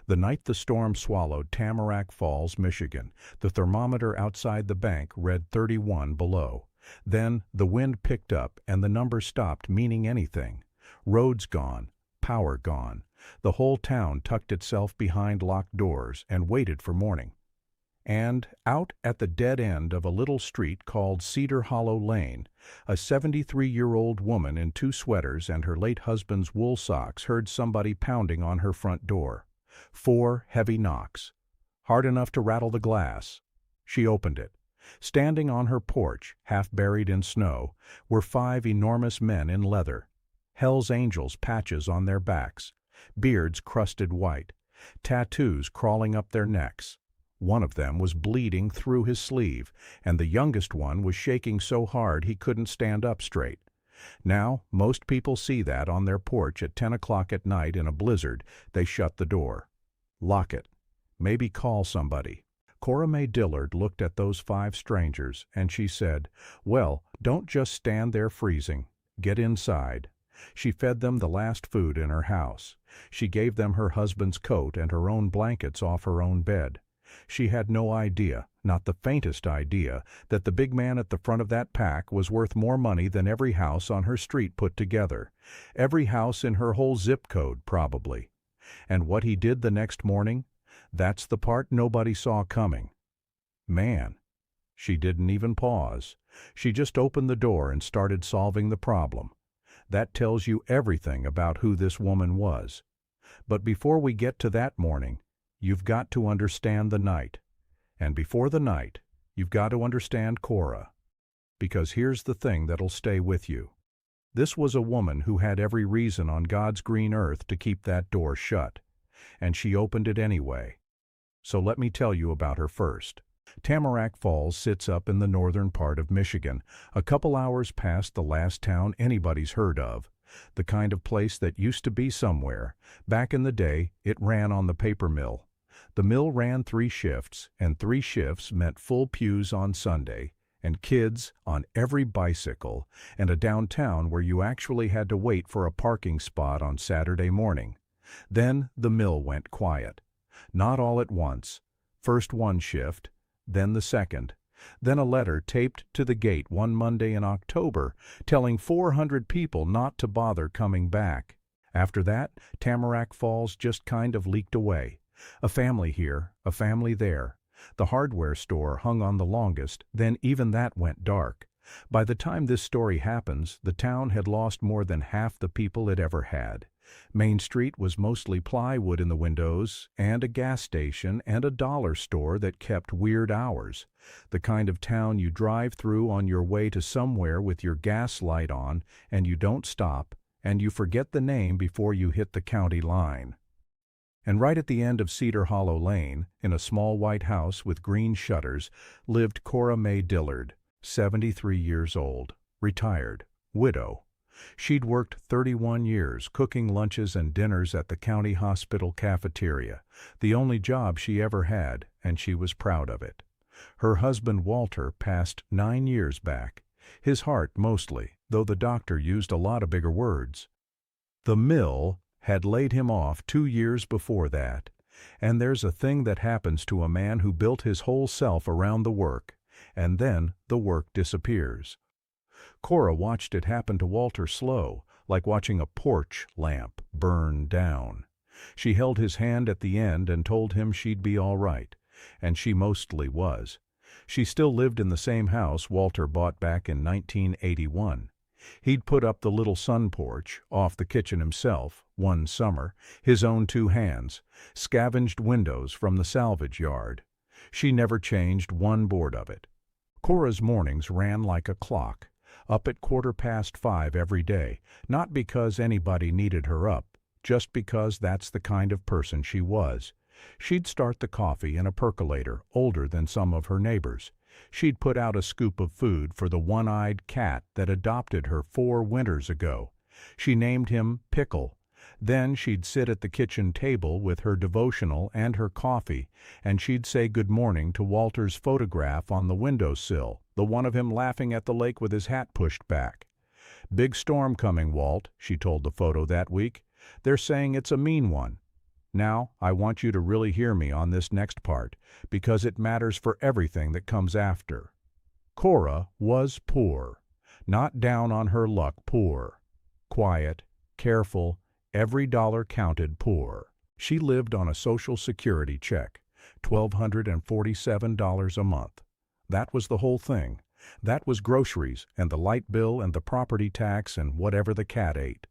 The night the storm swallowed Tamarack Falls, Michigan, the thermometer outside the bank read 31 below. Then the wind picked up and the number stopped meaning anything. Roads gone, power gone. The whole town tucked itself behind locked doors and waited for morning. And out at the dead end of a little street called Cedar Hollow Lane, a 73-year-old woman in 2 sweaters and her late husband's wool socks heard somebody pounding on her front door. 4 heavy knocks, hard enough to rattle the glass. She opened it. Standing on her porch, half buried in snow, were 5 enormous men in leather, Hell's Angels patches on their backs, beards crusted white, tattoos crawling up their necks. One of them was bleeding through his sleeve, and the youngest one was shaking so hard he couldn't stand up straight. Now, most people see that on their porch at 10 o'clock at night in a blizzard. They shut the door. Lock it. Maybe call somebody. Cora Mae Dillard looked at those 5 strangers, and she said, "Well, don't just stand there freezing. Get inside." She fed them the last food in her house. She gave them her husband's coat and her own blankets off her own bed. She had no idea, not the faintest idea, that the big man at the front of that pack was worth more money than every house on her street put together. Every house in her whole zip code, probably. And what he did the next morning? That's the part nobody saw coming. Man. She didn't even pause. She just opened the door and started solving the problem. That tells you everything about who this woman was. But before we get to that morning, you've got to understand the night. And before the night, you've got to understand Cora. Because here's the thing that'll stay with you. This was a woman who had every reason on God's green earth to keep that door shut. And she opened it anyway. So let me tell you about her first. Tamarack Falls sits up in the northern part of Michigan, a couple hours past the last town anybody's heard of. The kind of place that used to be somewhere. Back in the day, it ran on the paper mill. The mill ran 3 shifts, and 3 shifts meant full pews on Sunday, and kids on every bicycle, and a downtown where you actually had to wait for a parking spot on Saturday morning. Then the mill went quiet. Not all at once. First one shift, then the second. Then a letter taped to the gate one Monday in October telling 400 people not to bother coming back. After that, Tamarack Falls just kind of leaked away. A family here, a family there. The hardware store hung on the longest, then even that went dark. By the time this story happens, the town had lost more than half the people it ever had. Main Street was mostly plywood in the windows, and a gas station and a dollar store that kept weird hours. The kind of town you drive through on your way to somewhere with your gas light on, and you don't stop, and you forget the name before you hit the county line. And right at the end of Cedar Hollow Lane, in a small white house with green shutters, lived Cora Mae Dillard, 73 years old, retired, widow. She'd worked 31 years cooking lunches and dinners at the county hospital cafeteria, the only job she ever had, and she was proud of it. Her husband Walter passed 9 years back, his heart mostly, though the doctor used a lot of bigger words. The mill had laid him off 2 years before that, and there's a thing that happens to a man who built his whole self around the work, and then the work disappears. Cora watched it happen to Walter slow, like watching a porch lamp burn down. She held his hand at the end and told him she'd be all right, and she mostly was. She still lived in the same house Walter bought back in 1981. He'd put up the little sun porch, off the kitchen himself, one summer, his own 2 hands, scavenged windows from the salvage yard. She never changed one board of it. Cora's mornings ran like a clock, up at 5:15 every day, not because anybody needed her up, just because that's the kind of person she was. She'd start the coffee in a percolator older than some of her neighbors. She'd put out a scoop of food for the one-eyed cat that adopted her 4 winters ago. She named him Pickle. Then she'd sit at the kitchen table with her devotional and her coffee, and she'd say good morning to Walter's photograph on the windowsill, the one of him laughing at the lake with his hat pushed back. "Big storm coming, Walt," she told the photo that week. "They're saying it's a mean one." Now, I want you to really hear me on this next part, because it matters for everything that comes after. Cora was poor. Not down on her luck poor. Quiet, careful, every dollar counted poor. She lived on a Social Security check, $1,247 a month. That was the whole thing. That was groceries and the light bill and the property tax and whatever the cat ate.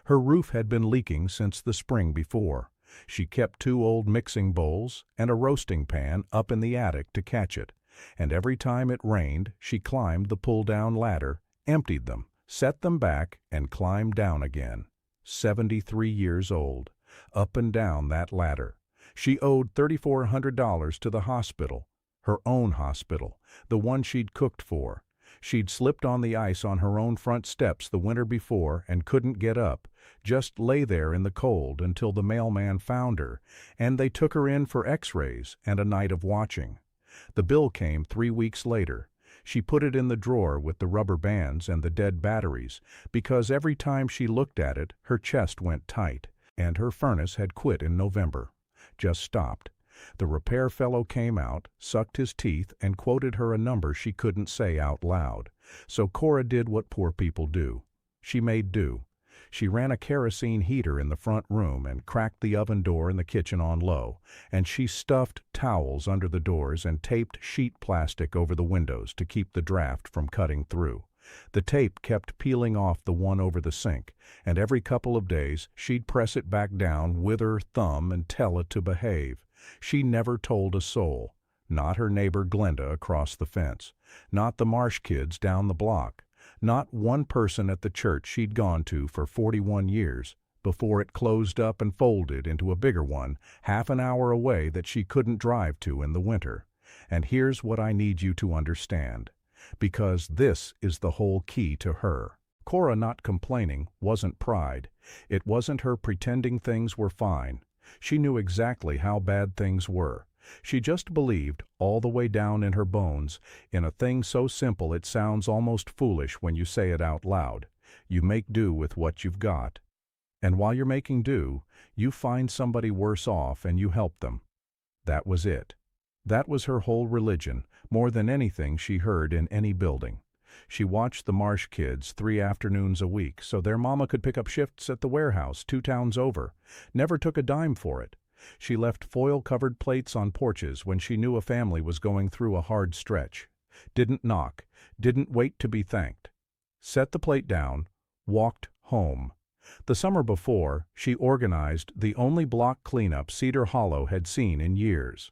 Her roof had been leaking since the spring before. She kept 2 old mixing bowls and a roasting pan up in the attic to catch it, and every time it rained she climbed the pull-down ladder, emptied them, set them back, and climbed down again. 73 years old. Up and down that ladder. She owed $3,400 to the hospital, her own hospital, the one she'd cooked for. She'd slipped on the ice on her own front steps the winter before and couldn't get up, just lay there in the cold until the mailman found her, and they took her in for x-rays and a night of watching. The bill came 3 weeks later. She put it in the drawer with the rubber bands and the dead batteries, because every time she looked at it, her chest went tight, and her furnace had quit in November. Just stopped. The repair fellow came out, sucked his teeth, and quoted her a number she couldn't say out loud. So Cora did what poor people do. She made do. She ran a kerosene heater in the front room and cracked the oven door in the kitchen on low, and she stuffed towels under the doors and taped sheet plastic over the windows to keep the draft from cutting through. The tape kept peeling off the one over the sink, and every couple of days she'd press it back down with her thumb and tell it to behave. She never told a soul. Not her neighbor Glenda across the fence. Not the Marsh kids down the block. Not one person at the church she'd gone to for 41 years, before it closed up and folded into a bigger one, half an hour away that she couldn't drive to in the winter. And here's what I need you to understand, because this is the whole key to her. Cora not complaining wasn't pride. It wasn't her pretending things were fine. She knew exactly how bad things were. She just believed, all the way down in her bones, in a thing so simple it sounds almost foolish when you say it out loud. You make do with what you've got. And while you're making do, you find somebody worse off and you help them. That was it. That was her whole religion, more than anything she heard in any building. She watched the Marsh kids 3 afternoons a week so their mama could pick up shifts at the warehouse 2 towns over. Never took a dime for it. She left foil-covered plates on porches when she knew a family was going through a hard stretch. Didn't knock. Didn't wait to be thanked. Set the plate down. Walked home. The summer before, she organized the only block cleanup Cedar Hollow had seen in years.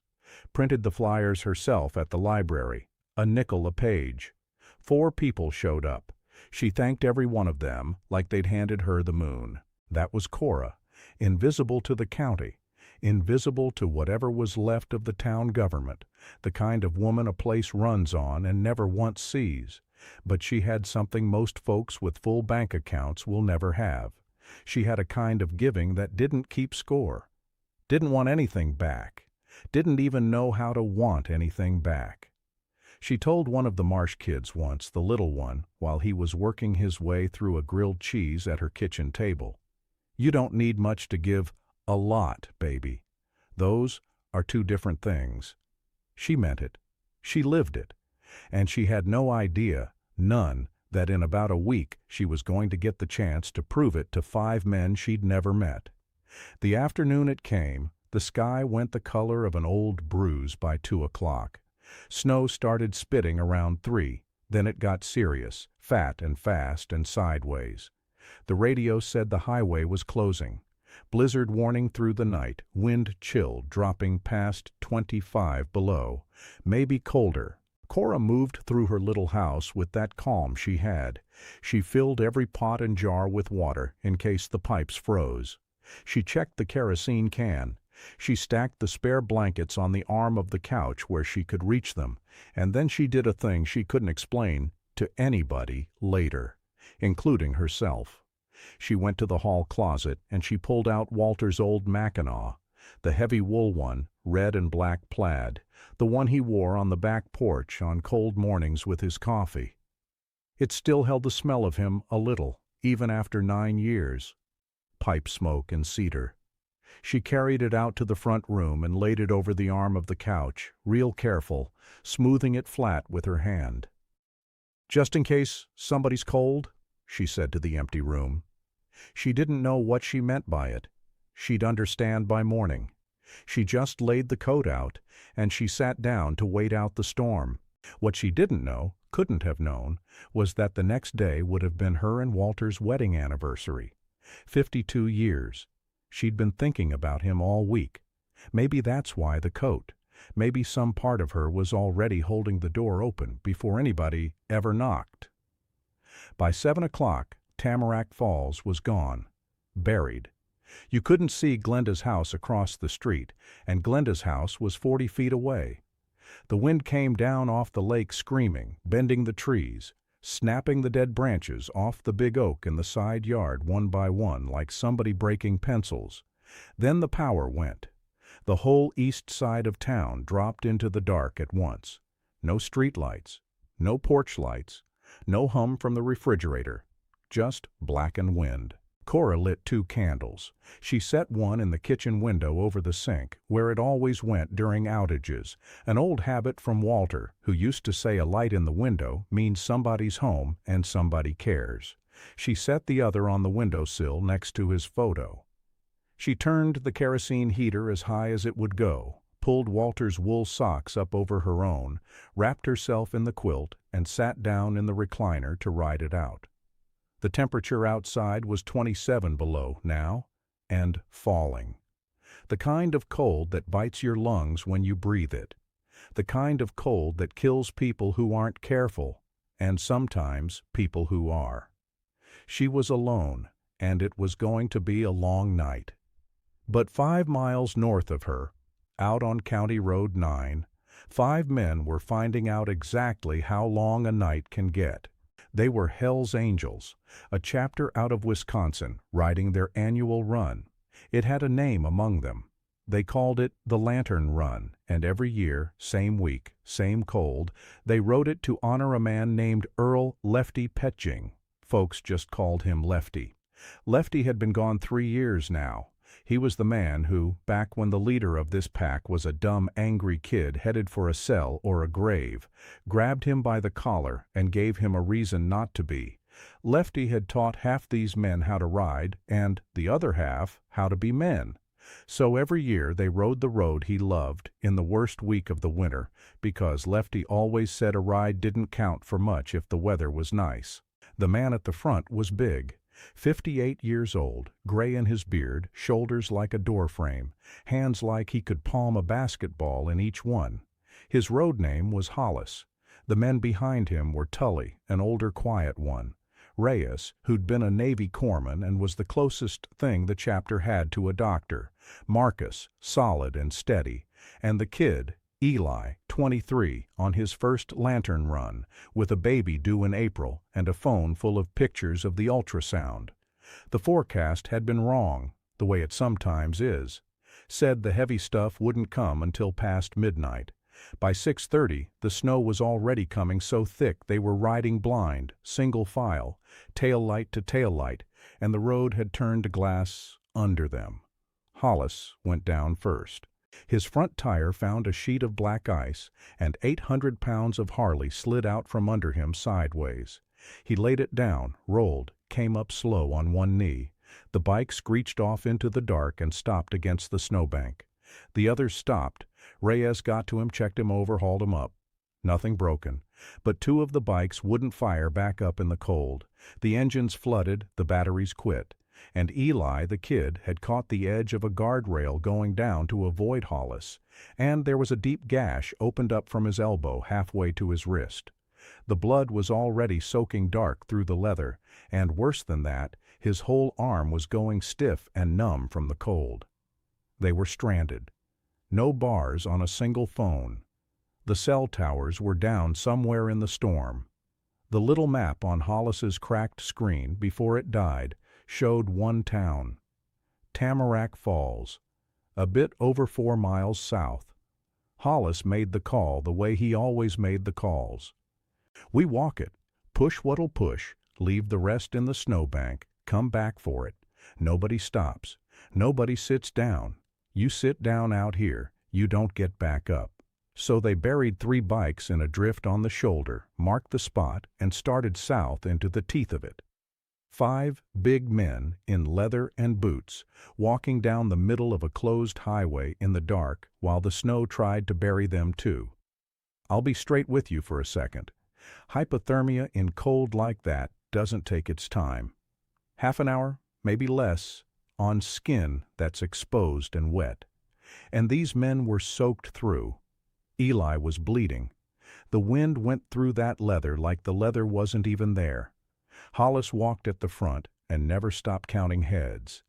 Printed the flyers herself at the library. A nickel a page. 4 people showed up. She thanked every one of them like they'd handed her the moon. That was Cora. Invisible to the county. Invisible to whatever was left of the town government, the kind of woman a place runs on and never once sees. But she had something most folks with full bank accounts will never have. She had a kind of giving that didn't keep score. Didn't want anything back. Didn't even know how to want anything back. She told one of the Marsh kids once, the little one, while he was working his way through a grilled cheese at her kitchen table, "You don't need much to give a lot, baby. Those are 2 different things." She meant it. She lived it. And she had no idea, none, that in about a week she was going to get the chance to prove it to 5 men she'd never met. The afternoon it came, the sky went the color of an old bruise by 2 o'clock. Snow started spitting around 3. Then it got serious, fat and fast and sideways. The radio said the highway was closing. Blizzard warning through the night, wind chill dropping past 25 below, maybe colder. Cora moved through her little house with that calm she had. She filled every pot and jar with water in case the pipes froze. She checked the kerosene can. She stacked the spare blankets on the arm of the couch where she could reach them, and then she did a thing she couldn't explain to anybody later, including herself. She went to the hall closet and she pulled out Walter's old mackinaw, the heavy wool one, red and black plaid, the one he wore on the back porch on cold mornings with his coffee. It still held the smell of him a little, even after 9 years. Pipe smoke and cedar. She carried it out to the front room and laid it over the arm of the couch, real careful, smoothing it flat with her hand. "Just in case somebody's cold," she said to the empty room. She didn't know what she meant by it. She'd understand by morning. She just laid the coat out, and she sat down to wait out the storm. What she didn't know, couldn't have known, was that the next day would have been her and Walter's wedding anniversary. 52 years. She'd been thinking about him all week. Maybe that's why the coat. Maybe some part of her was already holding the door open before anybody ever knocked. By 7 o'clock, Tamarack Falls was gone. Buried. You couldn't see Glenda's house across the street, and Glenda's house was 40 feet away. The wind came down off the lake screaming, bending the trees, snapping the dead branches off the big oak in the side yard one by one like somebody breaking pencils. Then the power went. The whole east side of town dropped into the dark at once. No street lights, no porch lights, no hum from the refrigerator, just blackened wind. Cora lit 2 candles. She set one in the kitchen window over the sink, where it always went during outages, an old habit from Walter, who used to say a light in the window means somebody's home and somebody cares. She set the other on the windowsill next to his photo. She turned the kerosene heater as high as it would go, pulled Walter's wool socks up over her own, wrapped herself in the quilt, and sat down in the recliner to ride it out. The temperature outside was 27 below now, and falling. The kind of cold that bites your lungs when you breathe it. The kind of cold that kills people who aren't careful, and sometimes people who are. She was alone, and it was going to be a long night. But 5 miles north of her, out on County Road 9, 5 men were finding out exactly how long a night can get. They were Hell's Angels, a chapter out of Wisconsin, riding their annual run. It had a name among them. They called it the Lantern Run, and every year, same week, same cold, they rode it to honor a man named Earl Lefty Petching. Folks just called him Lefty. Lefty had been gone 3 years now. He was the man who, back when the leader of this pack was a dumb, angry kid headed for a cell or a grave, grabbed him by the collar and gave him a reason not to be. Lefty had taught half these men how to ride and, the other half, how to be men. So every year they rode the road he loved in the worst week of the winter, because Lefty always said a ride didn't count for much if the weather was nice. The man at the front was big. 58 years old, gray in his beard, shoulders like a doorframe, hands like he could palm a basketball in each one. His road name was Hollis. The men behind him were Tully, an older quiet one, Reyes, who'd been a Navy corpsman and was the closest thing the chapter had to a doctor, Marcus, solid and steady, and the kid, Eli, 23, on his first lantern run, with a baby due in April and a phone full of pictures of the ultrasound. The forecast had been wrong, the way it sometimes is. Said the heavy stuff wouldn't come until past midnight. By 6:30, the snow was already coming so thick they were riding blind, single file, tail light to tail light, and the road had turned to glass under them. Hollis went down first. His front tire found a sheet of black ice, and 800 pounds of Harley slid out from under him sideways. He laid it down, rolled, came up slow on one knee. The bike screeched off into the dark and stopped against the snowbank. The others stopped. Reyes got to him, checked him over, hauled him up. Nothing broken, but 2 of the bikes wouldn't fire back up in the cold. The engines flooded, the batteries quit. And Eli, the kid, had caught the edge of a guardrail going down to avoid Hollis, and there was a deep gash opened up from his elbow halfway to his wrist. The blood was already soaking dark through the leather, and worse than that, his whole arm was going stiff and numb from the cold. They were stranded. No bars on a single phone. The cell towers were down somewhere in the storm. The little map on Hollis's cracked screen, before it died, showed one town, Tamarack Falls, a bit over 4 miles south. Hollis made the call the way he always made the calls. We walk it, push what'll push, leave the rest in the snowbank, come back for it. Nobody stops. Nobody sits down. You sit down out here, you don't get back up. So they buried 3 bikes in a drift on the shoulder, marked the spot, and started south into the teeth of it. 5 big men in leather and boots, walking down the middle of a closed highway in the dark while the snow tried to bury them too. I'll be straight with you for a second. Hypothermia in cold like that doesn't take its time. Half an hour, maybe less, on skin that's exposed and wet. And these men were soaked through. Eli was bleeding. The wind went through that leather like the leather wasn't even there. Hollis walked at the front and never stopped counting heads.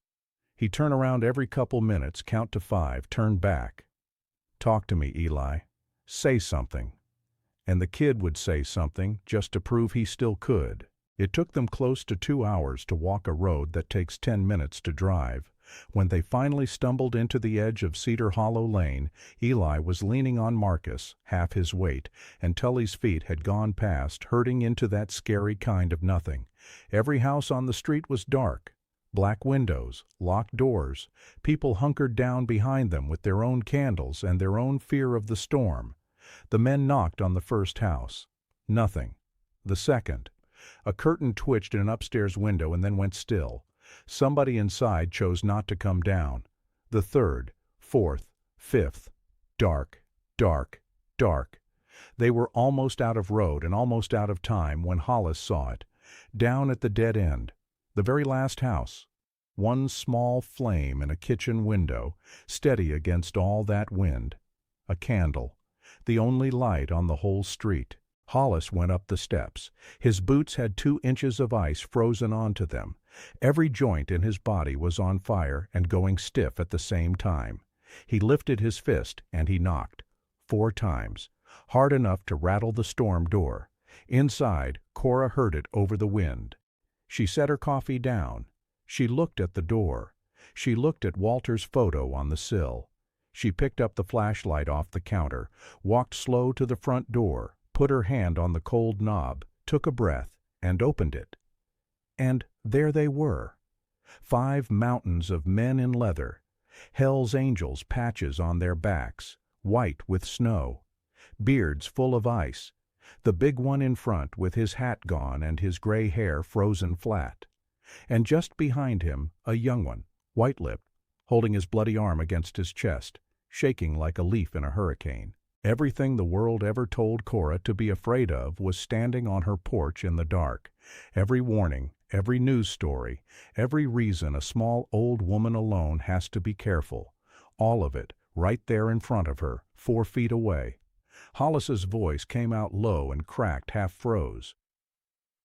He'd turn around every couple minutes, count to 5, turn back. "Talk to me, Eli. Say something." And the kid would say something just to prove he still could. It took them close to 2 hours to walk a road that takes 10 minutes to drive. When they finally stumbled into the edge of Cedar Hollow Lane, Eli was leaning on Marcus, half his weight, and Tully's feet had gone past, hurting into that scary kind of nothing. Every house on the street was dark. Black windows, locked doors, people hunkered down behind them with their own candles and their own fear of the storm. The men knocked on the first house. Nothing. The second. A curtain twitched in an upstairs window and then went still. Somebody inside chose not to come down. The third, fourth, fifth. Dark, dark, dark. They were almost out of road and almost out of time when Hollis saw it. Down at the dead end. The very last house. One small flame in a kitchen window, steady against all that wind. A candle. The only light on the whole street. Hollis went up the steps. His boots had 2 inches of ice frozen onto them. Every joint in his body was on fire and going stiff at the same time. He lifted his fist and he knocked. 4 times. Hard enough to rattle the storm door. Inside, Cora heard it over the wind. She set her coffee down. She looked at the door. She looked at Walter's photo on the sill. She picked up the flashlight off the counter, walked slow to the front door, put her hand on the cold knob, took a breath, and opened it. And there they were. 5 mountains of men in leather, Hell's Angels patches on their backs, white with snow, beards full of ice, the big one in front with his hat gone and his gray hair frozen flat. And just behind him, a young one, white-lipped, holding his bloody arm against his chest, shaking like a leaf in a hurricane. Everything the world ever told Cora to be afraid of was standing on her porch in the dark. Every warning, every news story, every reason a small old woman alone has to be careful. All of it, right there in front of her, 4 feet away. Hollis's voice came out low and cracked, half froze.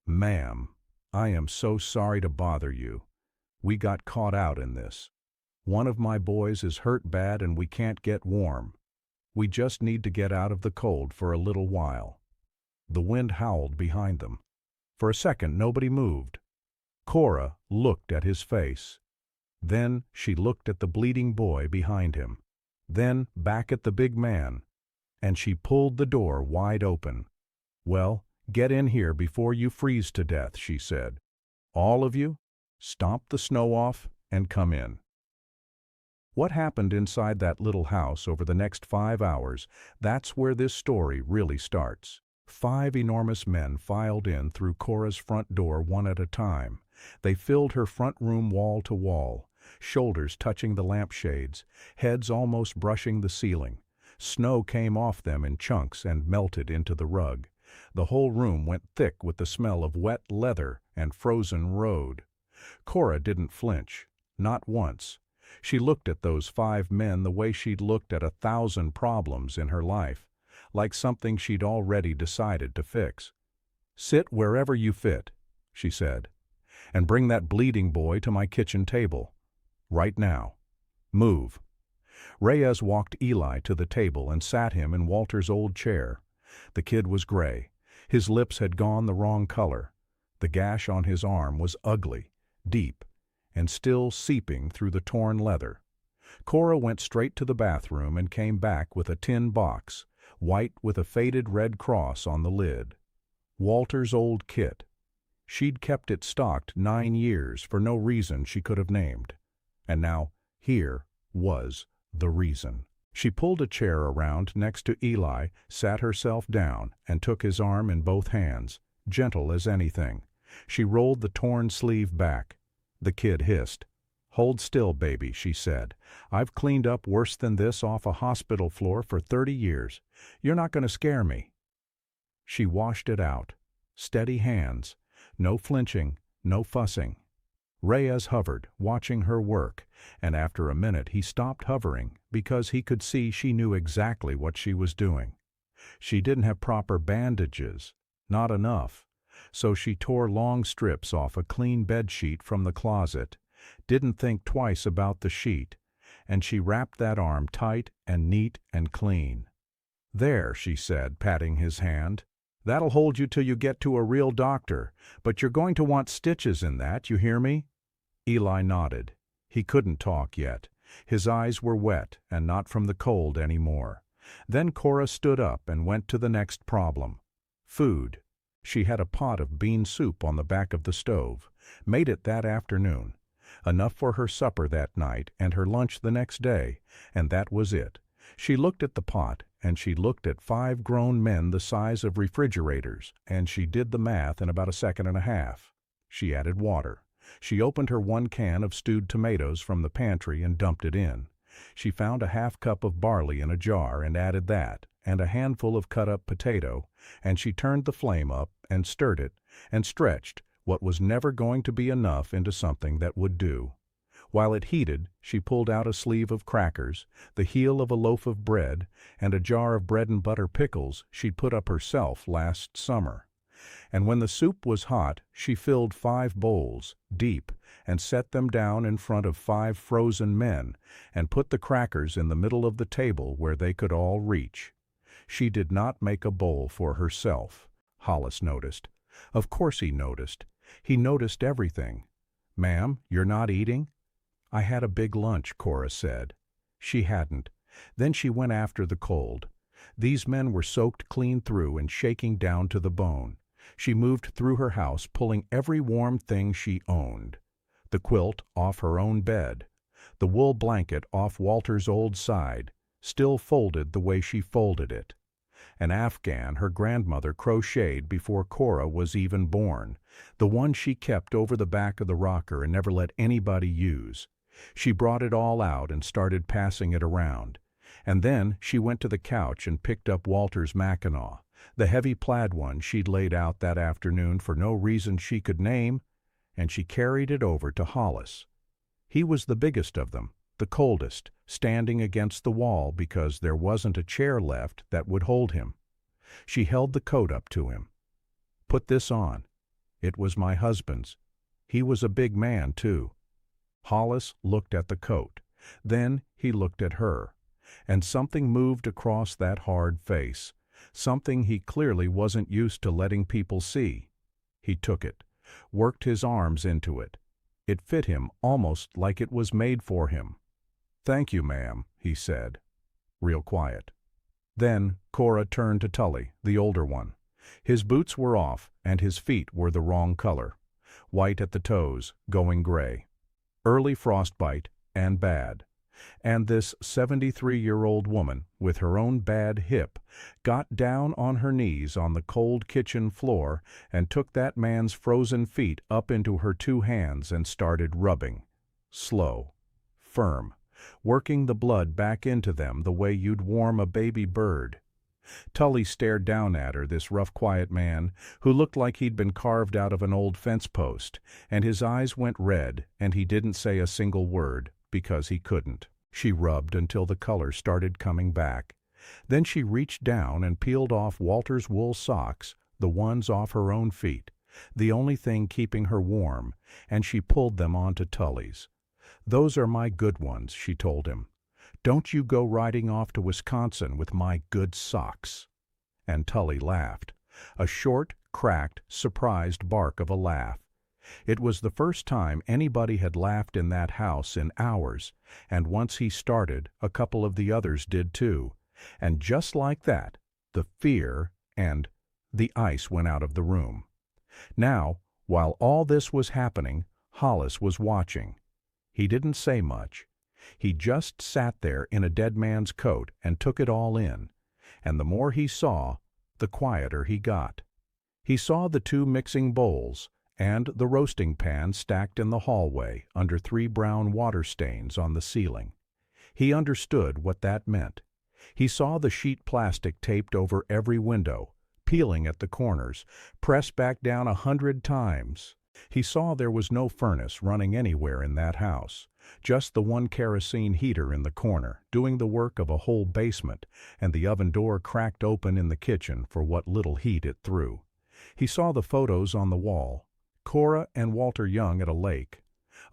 "Ma'am, I am so sorry to bother you. We got caught out in this. One of my boys is hurt bad and we can't get warm. We just need to get out of the cold for a little while." The wind howled behind them. For a second nobody moved. Cora looked at his face. Then she looked at the bleeding boy behind him. Then back at the big man. And she pulled the door wide open. "Well, get in here before you freeze to death," she said. "All of you, stomp the snow off and come in." What happened inside that little house over the next 5 hours, that's where this story really starts. 5 enormous men filed in through Cora's front door one at a time. They filled her front room wall to wall, shoulders touching the lampshades, heads almost brushing the ceiling. Snow came off them in chunks and melted into the rug. The whole room went thick with the smell of wet leather and frozen road. Cora didn't flinch, not once. She looked at those 5 men the way she'd looked at 1,000 problems in her life, like something she'd already decided to fix. "Sit wherever you fit," she said, "and bring that bleeding boy to my kitchen table. Right now. Move." Reyes walked Eli to the table and sat him in Walter's old chair. The kid was gray. His lips had gone the wrong color. The gash on his arm was ugly, deep, and still seeping through the torn leather. Cora went straight to the bathroom and came back with a tin box, white with a faded red cross on the lid. Walter's old kit. She'd kept it stocked 9 years for no reason she could have named. And now Here was the reason. She pulled a chair around next to Eli, sat herself down, and took his arm in both hands, gentle as anything. She rolled the torn sleeve back. The kid hissed. "Hold still, baby," she said. "I've cleaned up worse than this off a hospital floor for 30 years. You're not going to scare me." She washed it out. Steady hands. No flinching, no fussing. Reyes hovered, watching her work, and after a minute he stopped hovering because he could see she knew exactly what she was doing. She didn't have proper bandages, not enough, so she tore long strips off a clean bed sheet from the closet, didn't think twice about the sheet, and she wrapped that arm tight and neat and clean. "There," she said, patting his hand. "That'll hold you till you get to a real doctor, but you're going to want stitches in that, you hear me?" Eli nodded. He couldn't talk yet. His eyes were wet and not from the cold anymore. Then Cora stood up and went to the next problem. Food. She had a pot of bean soup on the back of the stove. Made it that afternoon. Enough for her supper that night and her lunch the next day, and that was it. She looked at the pot, and she looked at 5 grown men the size of refrigerators, and she did the math in about a second and a half. She added water. She opened her 1 can of stewed tomatoes from the pantry and dumped it in. She found a half cup of barley in a jar and added that, and a handful of cut-up potato, and she turned the flame up and stirred it and stretched what was never going to be enough into something that would do. While it heated, she pulled out a sleeve of crackers, the heel of a loaf of bread, and a jar of bread and butter pickles she'd put up herself last summer. And when the soup was hot, she filled 5 bowls, deep, and set them down in front of 5 frozen men, and put the crackers in the middle of the table where they could all reach. She did not make a bowl for herself. Hollis noticed. Of course he noticed. He noticed everything. "Ma'am, you're not eating?" "I had a big lunch," Cora said. She hadn't. Then she went after the cold. These men were soaked clean through and shaking down to the bone. She moved through her house, pulling every warm thing she owned. The quilt off her own bed. The wool blanket off Walter's old side, still folded the way she folded it. An Afghan her grandmother crocheted before Cora was even born, the one she kept over the back of the rocker and never let anybody use. She brought it all out and started passing it around. And then she went to the couch and picked up Walter's mackinaw, the heavy plaid one she'd laid out that afternoon for no reason she could name, and she carried it over to Hollis. He was the biggest of them, the coldest, standing against the wall because there wasn't a chair left that would hold him. She held the coat up to him. "Put this on." It was my husband's. He was a big man, too. Hollis looked at the coat. Then he looked at her. And something moved across that hard face, something he clearly wasn't used to letting people see. He took it, worked his arms into it. It fit him almost like it was made for him. "Thank you, ma'am," he said, real quiet. Then Cora turned to Tully, the older one. His boots were off, and his feet were the wrong color. White at the toes, going gray. Early frostbite, and bad. And this 73-year-old woman, with her own bad hip, got down on her knees on the cold kitchen floor and took that man's frozen feet up into her 2 hands and started rubbing. Slow, firm, working the blood back into them the way you'd warm a baby bird. Tully stared down at her, this rough, quiet man, who looked like he'd been carved out of an old fence post, and his eyes went red, and he didn't say a single word, because he couldn't. She rubbed until the color started coming back. Then she reached down and peeled off Walter's wool socks, the ones off her own feet, the only thing keeping her warm, and she pulled them onto Tully's. "Those are my good ones," she told him. "Don't you go riding off to Wisconsin with my good socks." And Tully laughed, a short, cracked, surprised bark of a laugh. It was the first time anybody had laughed in that house in hours, and once he started, a couple of the others did too. And just like that, the fear and the ice went out of the room. Now, while all this was happening, Hollis was watching. He didn't say much. He just sat there in a dead man's coat and took it all in, and the more he saw, the quieter he got. He saw the two mixing bowls and the roasting pan stacked in the hallway under 3 brown water stains on the ceiling. He understood what that meant. He saw the sheet plastic taped over every window, peeling at the corners, pressed back down 100 times. He saw there was no furnace running anywhere in that house, just the one kerosene heater in the corner, doing the work of a whole basement, and the oven door cracked open in the kitchen for what little heat it threw. He saw the photos on the wall, Cora and Walter Young at a lake,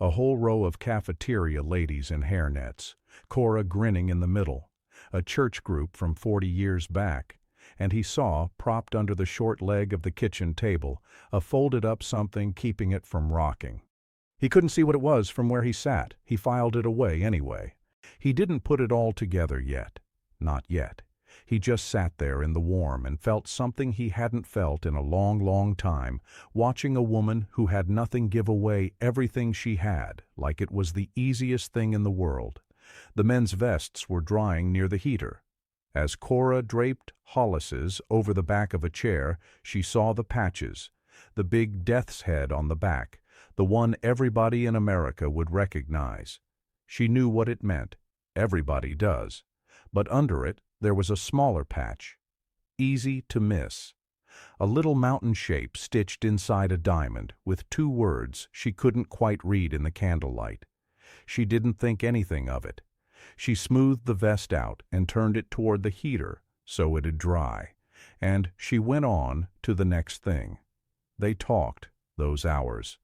a whole row of cafeteria ladies in hairnets, Cora grinning in the middle, a church group from 40 years back, and he saw, propped under the short leg of the kitchen table, a folded-up something keeping it from rocking. He couldn't see what it was from where he sat. He filed it away anyway. He didn't put it all together yet. Not yet. He just sat there in the warm and felt something he hadn't felt in a long, long time, watching a woman who had nothing give away everything she had, like it was the easiest thing in the world. The men's vests were drying near the heater. As Cora draped Hollis's over the back of a chair, she saw the patches, the big death's head on the back, the one everybody in America would recognize. She knew what it meant. Everybody does. But under it, there was a smaller patch. Easy to miss. A little mountain shape stitched inside a diamond, with 2 words she couldn't quite read in the candlelight. She didn't think anything of it. She smoothed the vest out and turned it toward the heater so it'd dry, and she went on to the next thing. They talked, those hours,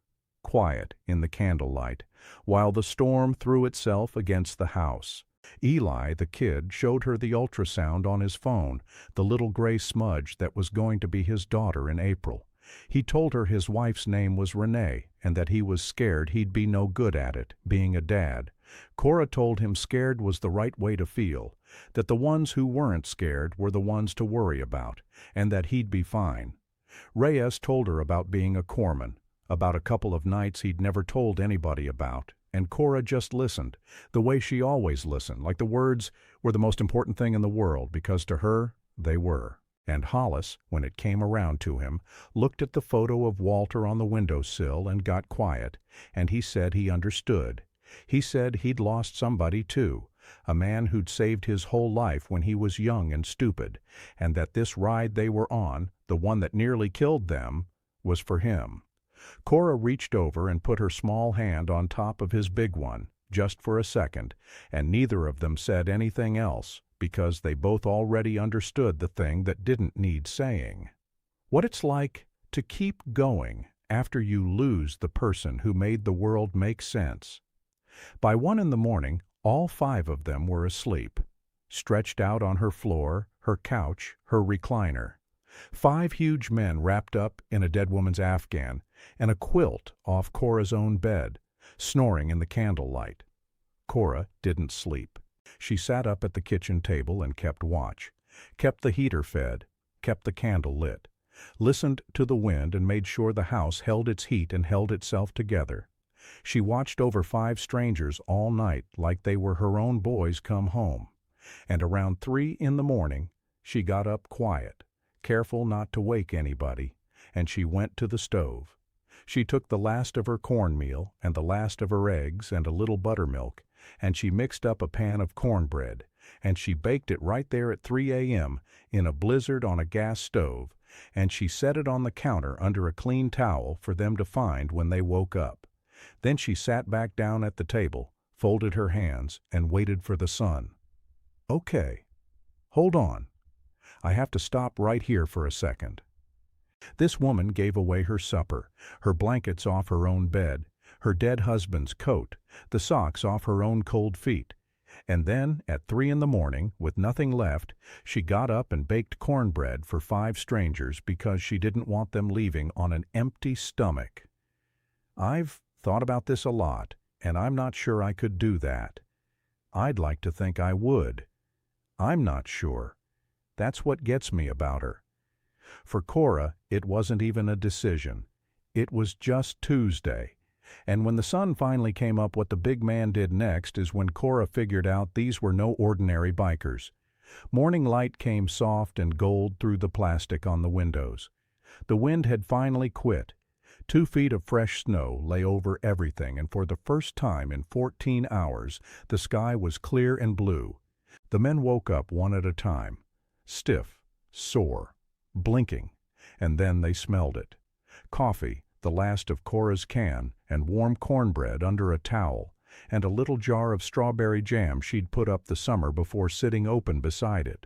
quiet in the candlelight, while the storm threw itself against the house. Eli, the kid, showed her the ultrasound on his phone, the little gray smudge that was going to be his daughter in April. He told her his wife's name was Renee, and that he was scared he'd be no good at it, being a dad. Cora told him scared was the right way to feel, that the ones who weren't scared were the ones to worry about, and that he'd be fine. Reyes told her about being a corpsman, about a couple of nights he'd never told anybody about, and Cora just listened, the way she always listened, like the words were the most important thing in the world, because to her, they were. And Hollis, when it came around to him, looked at the photo of Walter on the windowsill and got quiet, and he said he understood. He said he'd lost somebody too, a man who'd saved his whole life when he was young and stupid, and that this ride they were on, the one that nearly killed them, was for him. Cora reached over and put her small hand on top of his big one, just for a second, and neither of them said anything else, because they both already understood the thing that didn't need saying. What it's like to keep going after you lose the person who made the world make sense. By 1 in the morning, all 5 of them were asleep, stretched out on her floor, her couch, her recliner. 5 huge men wrapped up in a dead woman's afghan and a quilt off Cora's own bed, snoring in the candlelight. Cora didn't sleep. She sat up at the kitchen table and kept watch, kept the heater fed, kept the candle lit, listened to the wind and made sure the house held its heat and held itself together. She watched over 5 strangers all night like they were her own boys come home, and around 3 in the morning she got up quiet, careful not to wake anybody, and she went to the stove. She took the last of her cornmeal and the last of her eggs and a little buttermilk, and she mixed up a pan of cornbread, and she baked it right there at 3 a.m. in a blizzard on a gas stove, and she set it on the counter under a clean towel for them to find when they woke up. Then she sat back down at the table, folded her hands, and waited for the sun. Okay. Hold on. I have to stop right here for a second. This woman gave away her supper, her blankets off her own bed, her dead husband's coat, the socks off her own cold feet. And then, at 3 in the morning, with nothing left, she got up and baked cornbread for 5 strangers because she didn't want them leaving on an empty stomach. I've thought about this a lot, and I'm not sure I could do that. I'd like to think I would. I'm not sure. That's what gets me about her. For Cora, it wasn't even a decision. It was just Tuesday. And when the sun finally came up, what the big man did next is when Cora figured out these were no ordinary bikers. Morning light came soft and gold through the plastic on the windows. The wind had finally quit. 2 feet of fresh snow lay over everything, and for the first time in 14 hours, the sky was clear and blue. The men woke up one at a time, stiff, sore, blinking, and then they smelled it. Coffee, the last of Cora's can, and warm cornbread under a towel, and a little jar of strawberry jam she'd put up the summer before sitting open beside it.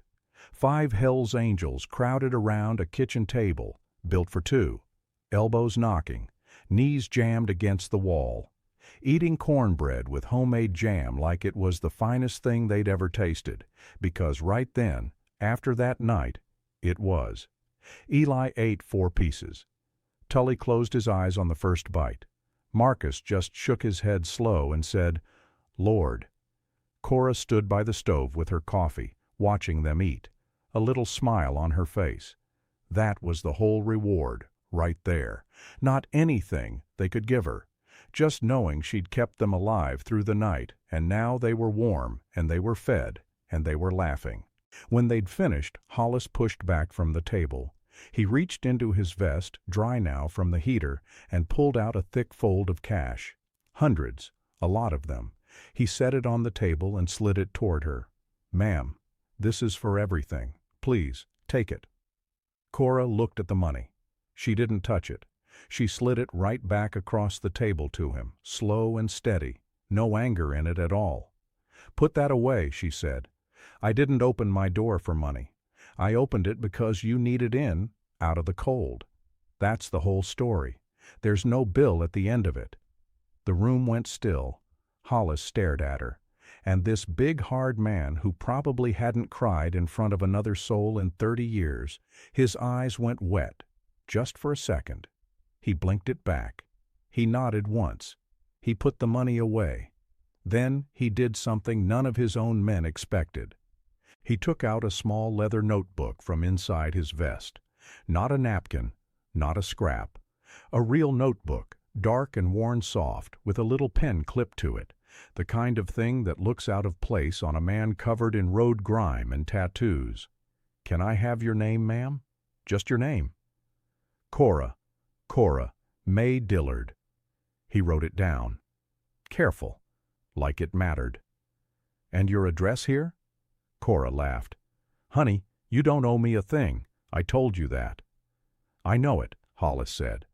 5 Hell's Angels crowded around a kitchen table, built for 2, elbows knocking, knees jammed against the wall, eating cornbread with homemade jam like it was the finest thing they'd ever tasted, because right then, after that night, it was. Eli ate 4 pieces. Tully closed his eyes on the first bite. Marcus just shook his head slow and said, "Lord." Cora stood by the stove with her coffee, watching them eat, a little smile on her face. That was the whole reward, right there. Not anything they could give her, just knowing she'd kept them alive through the night, and now they were warm, and they were fed, and they were laughing. When they'd finished, Hollis pushed back from the table. He reached into his vest, dry now from the heater, and pulled out a thick fold of cash. Hundreds, a lot of them. He set it on the table and slid it toward her. "Ma'am, this is for everything. Please, take it." Cora looked at the money. She didn't touch it. She slid it right back across the table to him, slow and steady, no anger in it at all. "Put that away," she said. "I didn't open my door for money. I opened it because you needed in, out of the cold. That's the whole story. There's no bill at the end of it." The room went still. Hollis stared at her. And this big, hard man who probably hadn't cried in front of another soul in 30 years, his eyes went wet, just for a second. He blinked it back. He nodded once. He put the money away. Then he did something none of his own men expected. He took out a small leather notebook from inside his vest. Not a napkin, not a scrap. A real notebook, dark and worn soft, with a little pen clipped to it, the kind of thing that looks out of place on a man covered in road grime and tattoos. "Can I have your name, ma'am? Just your name." "Cora Mae Dillard." He wrote it down. Careful, like it mattered. "And your address here?" Cora laughed. "Honey, you don't owe me a thing. I told you that." "I know it," Hollis said.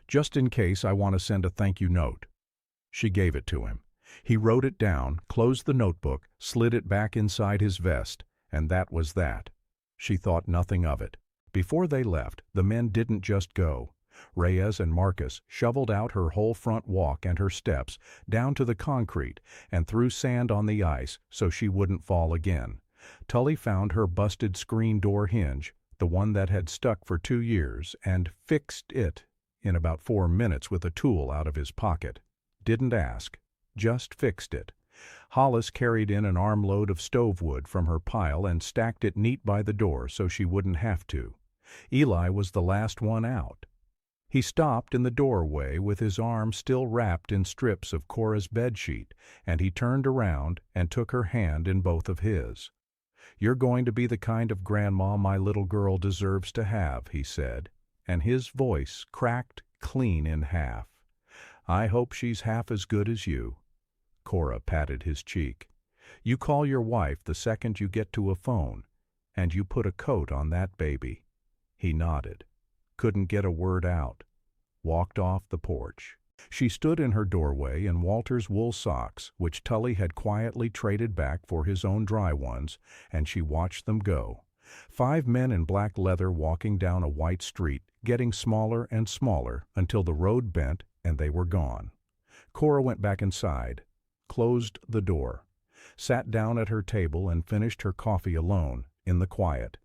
"Just in case I want to send a thank you note." She gave it to him. He wrote it down, closed the notebook, slid it back inside his vest, and that was that. She thought nothing of it. Before they left, the men didn't just go. Reyes and Marcus shoveled out her whole front walk and her steps, down to the concrete, and threw sand on the ice so she wouldn't fall again. Tully found her busted screen door hinge, the one that had stuck for 2 years, and fixed it in about 4 minutes with a tool out of his pocket. Didn't ask, just fixed it. Hollis carried in an armload of stove wood from her pile and stacked it neat by the door so she wouldn't have to. Eli was the last one out. He stopped in the doorway with his arm still wrapped in strips of Cora's bedsheet, and he turned around and took her hand in both of his. "You're going to be the kind of grandma my little girl deserves to have," he said, and his voice cracked clean in half. "I hope she's half as good as you." Cora patted his cheek. "You call your wife the second you get to a phone, and you put a coat on that baby." He nodded. Couldn't get a word out. Walked off the porch. She stood in her doorway in Walter's wool socks, which Tully had quietly traded back for his own dry ones, and she watched them go. 5 men in black leather walking down a white street, getting smaller and smaller until the road bent and they were gone. Cora went back inside, closed the door, sat down at her table and finished her coffee alone, in the quiet.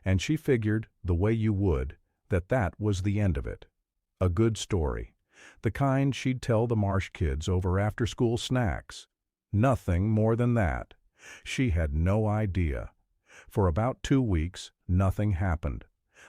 And she figured, the way you would, that was the end of it. A good story. The kind she'd tell the Marsh kids over after-school snacks. Nothing more than that. She had no idea. For about 2 weeks, nothing happened.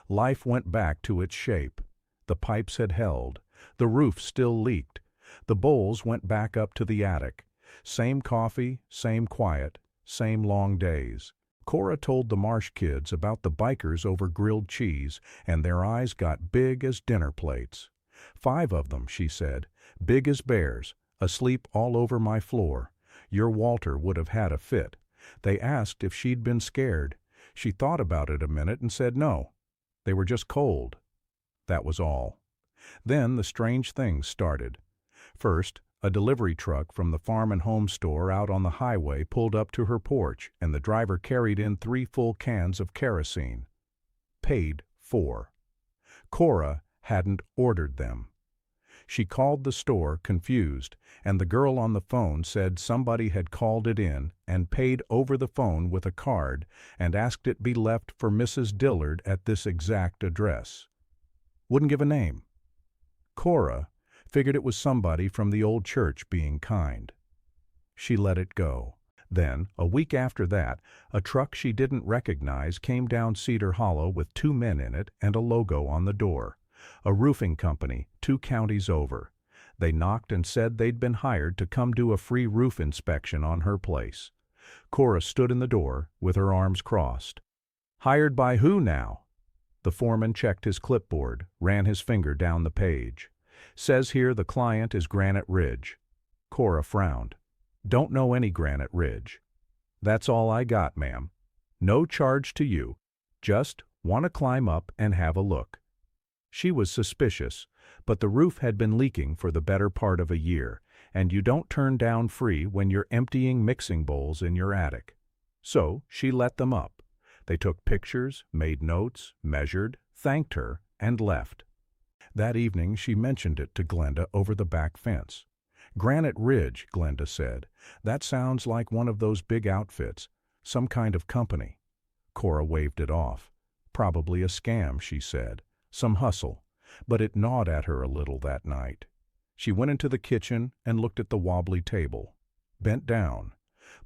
Life went back to its shape. The pipes had held. The roof still leaked. The Bowles went back up to the attic. Same coffee, same quiet, same long days. Cora told the Marsh kids about the bikers over grilled cheese, and their eyes got big as dinner plates. 5 of them, she said, big as bears, asleep all over my floor. Your Walter would have had a fit. They asked if she'd been scared. She thought about it a minute and said no. They were just cold. That was all. Then the strange things started. First, a delivery truck from the farm and home store out on the highway pulled up to her porch, and the driver carried in 3 full cans of kerosene. Paid for. Cora hadn't ordered them. She called the store, confused, and the girl on the phone said somebody had called it in and paid over the phone with a card and asked it be left for Mrs. Dillard at this exact address. Wouldn't give a name. Cora figured it was somebody from the old church being kind. She let it go. Then, a week after that, a truck she didn't recognize came down Cedar Hollow with 2 men in it and a logo on the door. A roofing company 2 counties over. They knocked and said they'd been hired to come do a free roof inspection on her place. Cora stood in the door with her arms crossed. Hired by who now? The foreman checked his clipboard, ran his finger down the page. Says here the client is Granite Ridge. Cora frowned. Don't know any Granite Ridge. That's all I got, ma'am. No charge to you. Just want to climb up and have a look. She was suspicious, but the roof had been leaking for the better part of a year, and you don't turn down free when you're emptying mixing bowls in your attic. So she let them up. They took pictures, made notes, measured, thanked her, and left. That evening she mentioned it to Glenda over the back fence. Granite Ridge, Glenda said. That sounds like one of those big outfits, some kind of company. Cora waved it off. Probably a scam, she said. Some hustle, but it gnawed at her a little that night. She went into the kitchen and looked at the wobbly table. Bent down.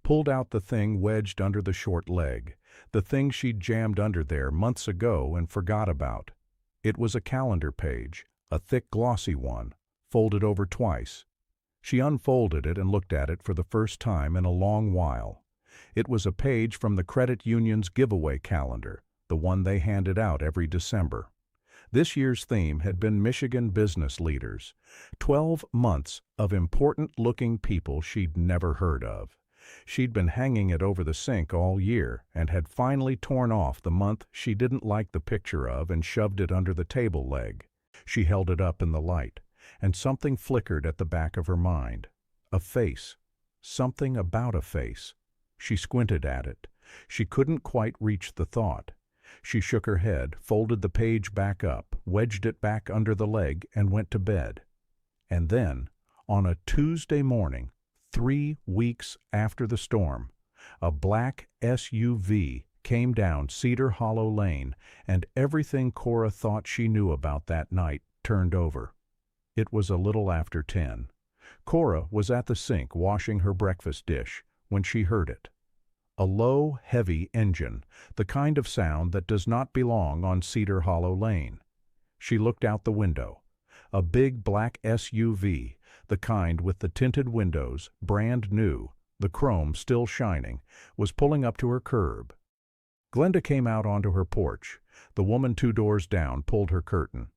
Pulled out the thing wedged under the short leg, the thing she'd jammed under there months ago and forgot about. It was a calendar page, a thick glossy one, folded over twice. She unfolded it and looked at it for the first time in a long while. It was a page from the credit union's giveaway calendar, the one they handed out every December. This year's theme had been Michigan business leaders, 12 months of important-looking people she'd never heard of. She'd been hanging it over the sink all year and had finally torn off the month she didn't like the picture of and shoved it under the table leg. She held it up in the light, and something flickered at the back of her mind. A face. Something about a face. She squinted at it. She couldn't quite reach the thought. She shook her head, folded the page back up, wedged it back under the leg, and went to bed. And then, on a Tuesday morning, 3 weeks after the storm, a black SUV came down Cedar Hollow Lane, and everything Cora thought she knew about that night turned over. It was a little after 10. Cora was at the sink washing her breakfast dish when she heard it. A low, heavy engine, the kind of sound that does not belong on Cedar Hollow Lane. She looked out the window. A big black SUV, the kind with the tinted windows, brand new, the chrome still shining, was pulling up to her curb. Glenda came out onto her porch. The woman 2 doors down pulled her curtain.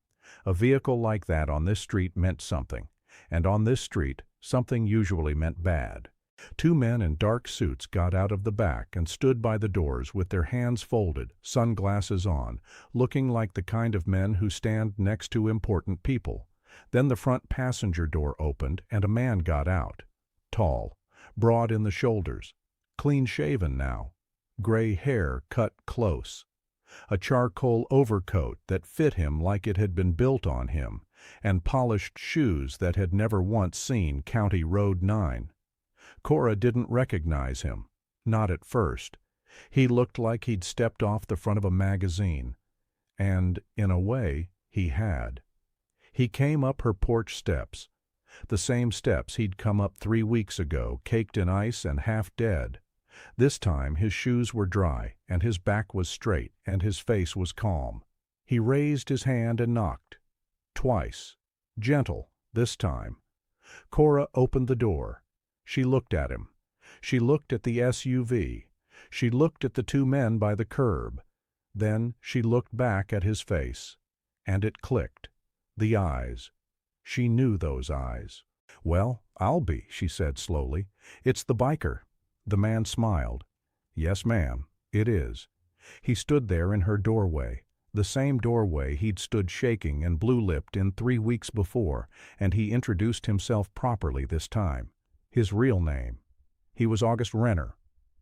A vehicle like that on this street meant something, and on this street, something usually meant bad. 2 men in dark suits got out of the back and stood by the doors with their hands folded, sunglasses on, looking like the kind of men who stand next to important people. Then the front passenger door opened and a man got out. Tall, broad in the shoulders, clean-shaven now, gray hair cut close, a charcoal overcoat that fit him like it had been built on him, and polished shoes that had never once seen County Road 9. Cora didn't recognize him, not at first. He looked like he'd stepped off the front of a magazine, and, in a way, he had. He came up her porch steps, the same steps he'd come up 3 weeks ago, caked in ice and half dead. This time his shoes were dry, and his back was straight, and his face was calm. He raised his hand and knocked. Twice. Gentle, this time. Cora opened the door. She looked at him. She looked at the SUV. She looked at the two men by the curb. Then she looked back at his face. And it clicked. The eyes. She knew those eyes. "Well, I'll be," she said slowly. "It's the biker." The man smiled. "Yes, ma'am, it is." He stood there in her doorway, the same doorway he'd stood shaking and blue-lipped in 3 weeks before, and he introduced himself properly this time. His real name. He was August Renner.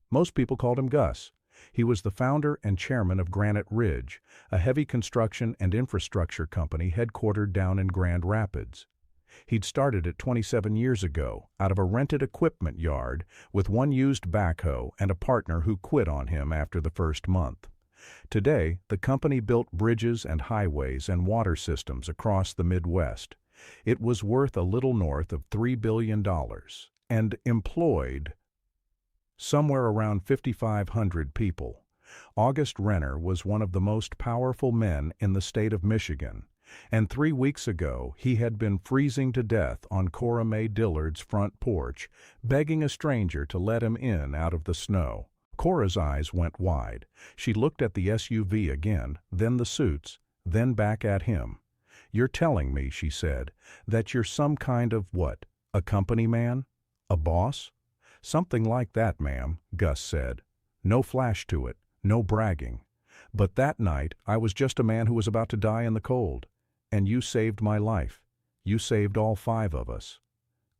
Most people called him Gus. He was the founder and chairman of Granite Ridge, a heavy construction and infrastructure company headquartered down in Grand Rapids. He'd started it 27 years ago, out of a rented equipment yard, with one used backhoe and a partner who quit on him after the first month. Today, the company built bridges and highways and water systems across the Midwest. It was worth a little north of $3 billion and employed somewhere around 5,500 people. August Renner was one of the most powerful men in the state of Michigan, and 3 weeks ago he had been freezing to death on Cora Mae Dillard's front porch, begging a stranger to let him in out of the snow. Cora's eyes went wide. She looked at the SUV again, then the suits, then back at him. "You're telling me," she said, "that you're some kind of what? A company man? A boss?" "Something like that, ma'am," Gus said. "No flash to it, no bragging. But that night I was just a man who was about to die in the cold. And you saved my life. You saved all 5 of us."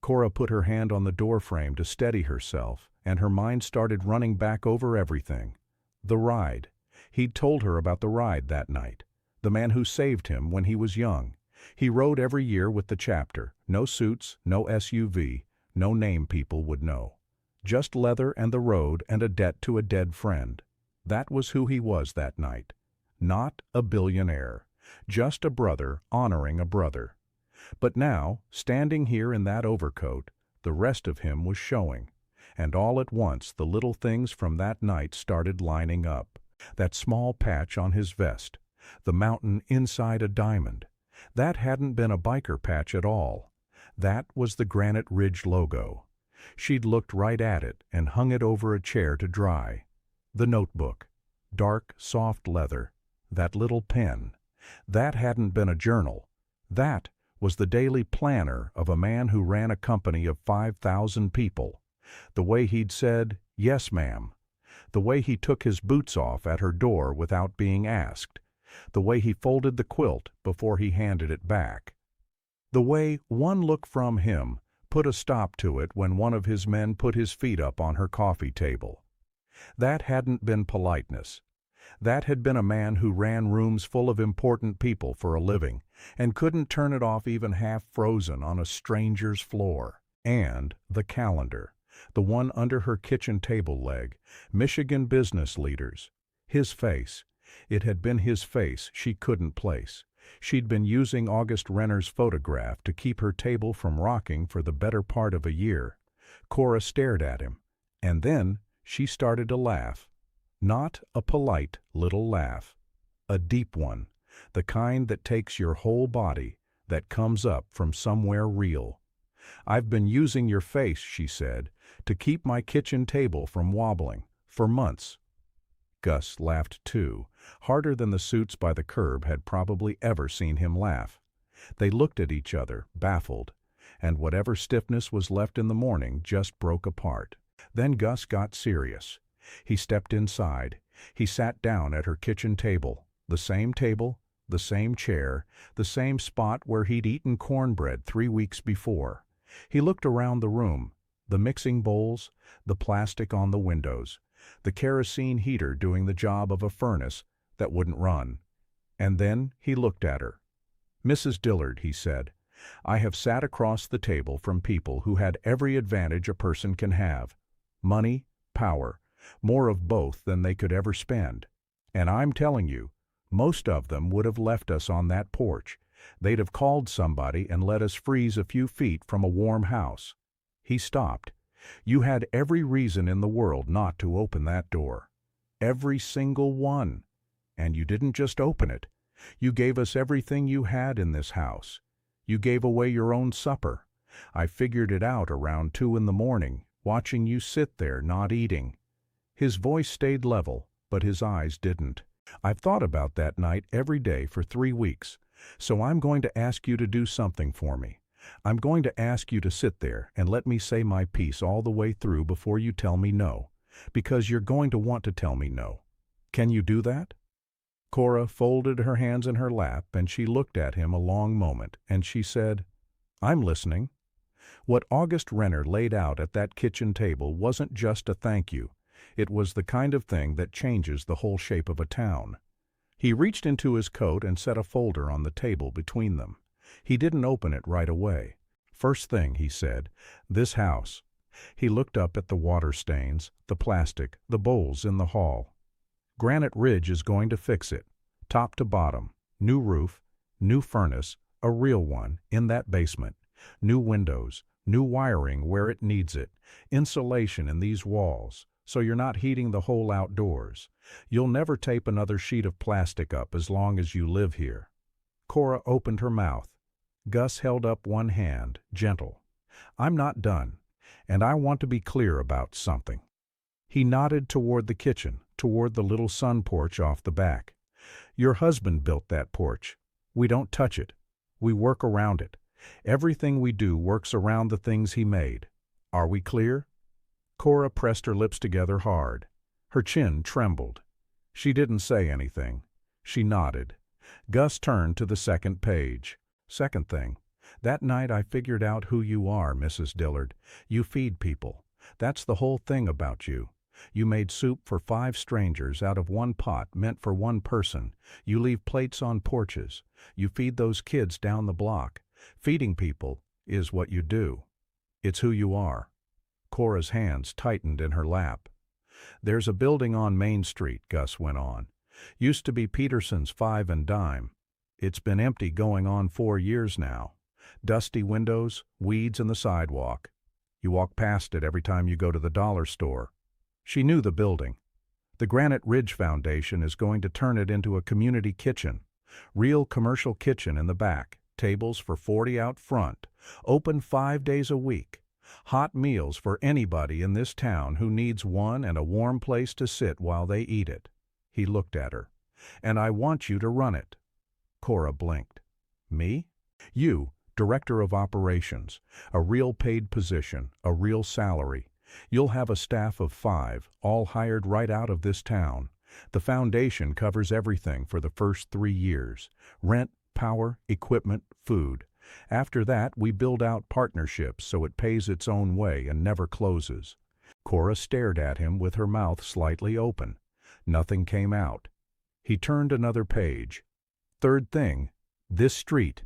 Cora put her hand on the doorframe to steady herself, and her mind started running back over everything. The ride. He'd told her about the ride that night. The man who saved him when he was young. He rode every year with the chapter. No suits, no SUV, no name people would know. Just leather and the road and a debt to a dead friend. That was who he was that night. Not a billionaire. Just a brother honoring a brother. But now, standing here in that overcoat, the rest of him was showing. And all at once the little things from that night started lining up. That small patch on his vest. The mountain inside a diamond. That hadn't been a biker patch at all. That was the Granite Ridge logo. She'd looked right at it and hung it over a chair to dry. The notebook. Dark, soft leather. That little pen. That hadn't been a journal. That was the daily planner of a man who ran a company of 5,000 people. The way he'd said, "Yes, ma'am." The way he took his boots off at her door without being asked. The way he folded the quilt before he handed it back. The way one look from him put a stop to it when one of his men put his feet up on her coffee table. That hadn't been politeness. That had been a man who ran rooms full of important people for a living and couldn't turn it off even half frozen on a stranger's floor. And the calendar, the one under her kitchen table leg, Michigan business leaders. His face. It had been his face she couldn't place. She'd been using August Renner's photograph to keep her table from rocking for the better part of a year. Cora stared at him, and then she started to laugh. Not a polite little laugh. A deep one, the kind that takes your whole body, that comes up from somewhere real. "I've been using your face," she said, "to keep my kitchen table from wobbling, for months." Gus laughed too, harder than the suits by the curb had probably ever seen him laugh. They looked at each other, baffled, and whatever stiffness was left in the morning just broke apart. Then Gus got serious. He stepped inside. He sat down at her kitchen table, the same chair, the same spot where he'd eaten cornbread 3 weeks before. He looked around the room, the mixing bowls, the plastic on the windows, the kerosene heater doing the job of a furnace that wouldn't run. And then he looked at her. "Mrs. Dillard," he said, "I have sat across the table from people who had every advantage a person can have. Money, power, more of both than they could ever spend. And I'm telling you, most of them would have left us on that porch. They'd have called somebody and let us freeze a few feet from a warm house." He stopped. "You had every reason in the world not to open that door. Every single one. And you didn't just open it. You gave us everything you had in this house. You gave away your own supper. I figured it out around 2 in the morning, watching you sit there not eating." His voice stayed level, but his eyes didn't. "I've thought about that night every day for 3 weeks, so I'm going to ask you to do something for me. I'm going to ask you to sit there and let me say my piece all the way through before you tell me no, because you're going to want to tell me no. Can you do that?" Cora folded her hands in her lap and she looked at him a long moment, and she said, "I'm listening." What August Renner laid out at that kitchen table wasn't just a thank you. It was the kind of thing that changes the whole shape of a town. He reached into his coat and set a folder on the table between them. He didn't open it right away. "First thing," he said, "this house." He looked up at the water stains, the plastic, the bowls in the hall. "Granite Ridge is going to fix it, top to bottom. New roof, new furnace, a real one, in that basement. New windows, new wiring where it needs it, insulation in these walls, so you're not heating the whole outdoors. You'll never tape another sheet of plastic up as long as you live here." Cora opened her mouth. Gus held up one hand, gentle. "I'm not done, and I want to be clear about something." He nodded toward the kitchen, toward the little sun porch off the back. "Your husband built that porch. We don't touch it. We work around it. Everything we do works around the things he made. Are we clear?" Cora pressed her lips together hard. Her chin trembled. She didn't say anything. She nodded. Gus turned to the second page. "Second thing. That night I figured out who you are, Mrs. Dillard. You feed people. That's the whole thing about you. You made soup for 5 strangers out of one pot meant for one person. You leave plates on porches. You feed those kids down the block. Feeding people is what you do. It's who you are." Cora's hands tightened in her lap. "There's a building on Main Street," Gus went on. "Used to be Peterson's 5 and Dime. It's been empty going on 4 years now. Dusty windows, weeds in the sidewalk. You walk past it every time you go to the dollar store." She knew the building. "The Granite Ridge Foundation is going to turn it into a community kitchen. Real commercial kitchen in the back, tables for 40 out front, open 5 days a week. Hot meals for anybody in this town who needs one and a warm place to sit while they eat it." He looked at her. "And I want you to run it." Cora blinked. "Me?" "You, Director of Operations. A real paid position, a real salary. You'll have a staff of 5, all hired right out of this town. The foundation covers everything for the first 3 years. Rent, power, equipment, food. After that, we build out partnerships so it pays its own way and never closes." Cora stared at him with her mouth slightly open. Nothing came out. He turned another page. "Third thing, this street."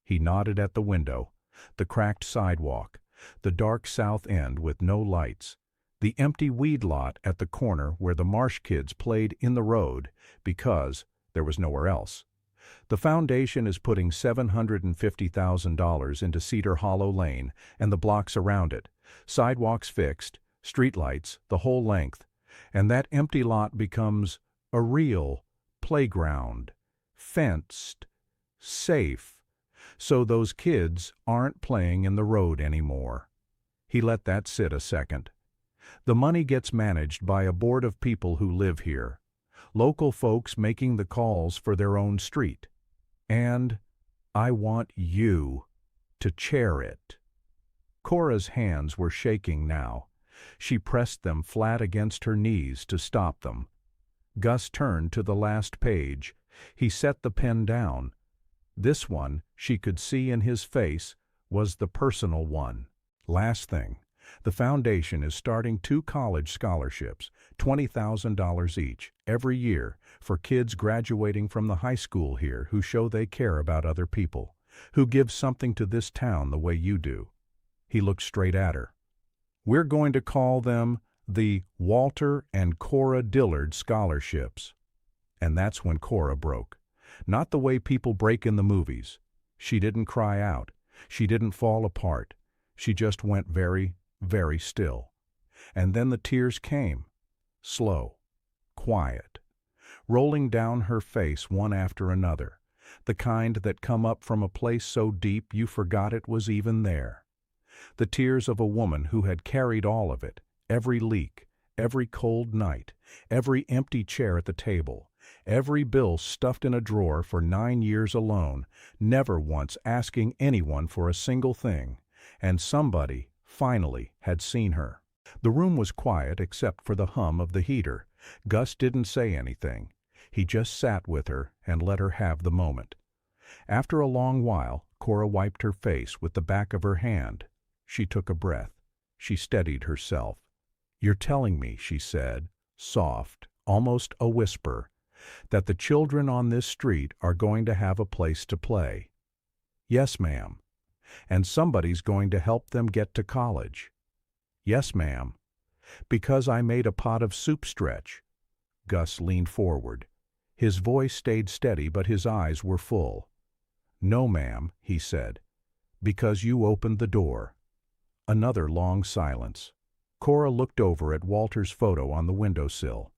He nodded at the window. The cracked sidewalk. The dark south end with no lights. The empty weed lot at the corner where the Marsh kids played in the road because there was nowhere else. The foundation is putting $750,000 into Cedar Hollow Lane and the blocks around it. Sidewalks fixed, streetlights, the whole length. And that empty lot becomes a real playground. Fenced. Safe. So those kids aren't playing in the road anymore. He let that sit a second. The money gets managed by a board of people who live here. Local folks making the calls for their own street. And I want you to chair it." Cora's hands were shaking now. She pressed them flat against her knees to stop them. Gus turned to the last page. He set the pen down. This one, she could see in his face, was the personal one. "Last thing. The foundation is starting 2 college scholarships, $20,000 each, every year, for kids graduating from the high school here who show they care about other people, who give something to this town the way you do." He looked straight at her. "We're going to call them the Walter and Cora Dillard Scholarships." And that's when Cora broke. Not the way people break in the movies. She didn't cry out. She didn't fall apart. She just went very, very still. And then the tears came. Slow. Quiet. Rolling down her face one after another. The kind that come up from a place so deep you forgot it was even there. The tears of a woman who had carried all of it, every leak, every cold night, every empty chair at the table, every bill stuffed in a drawer for 9 years alone, never once asking anyone for a single thing, and somebody, finally, had seen her. The room was quiet except for the hum of the heater. Gus didn't say anything. He just sat with her and let her have the moment. After a long while, Cora wiped her face with the back of her hand. She took a breath. She steadied herself. "You're telling me," she said, soft, almost a whisper, "that the children on this street are going to have a place to play." "Yes, ma'am." "And somebody's going to help them get to college." "Yes, ma'am." "Because I made a pot of soup stretch." Gus leaned forward. His voice stayed steady, but his eyes were full. "No, ma'am," he said. "Because you opened the door." Another long silence. Cora looked over at Walter's photo on the windowsill.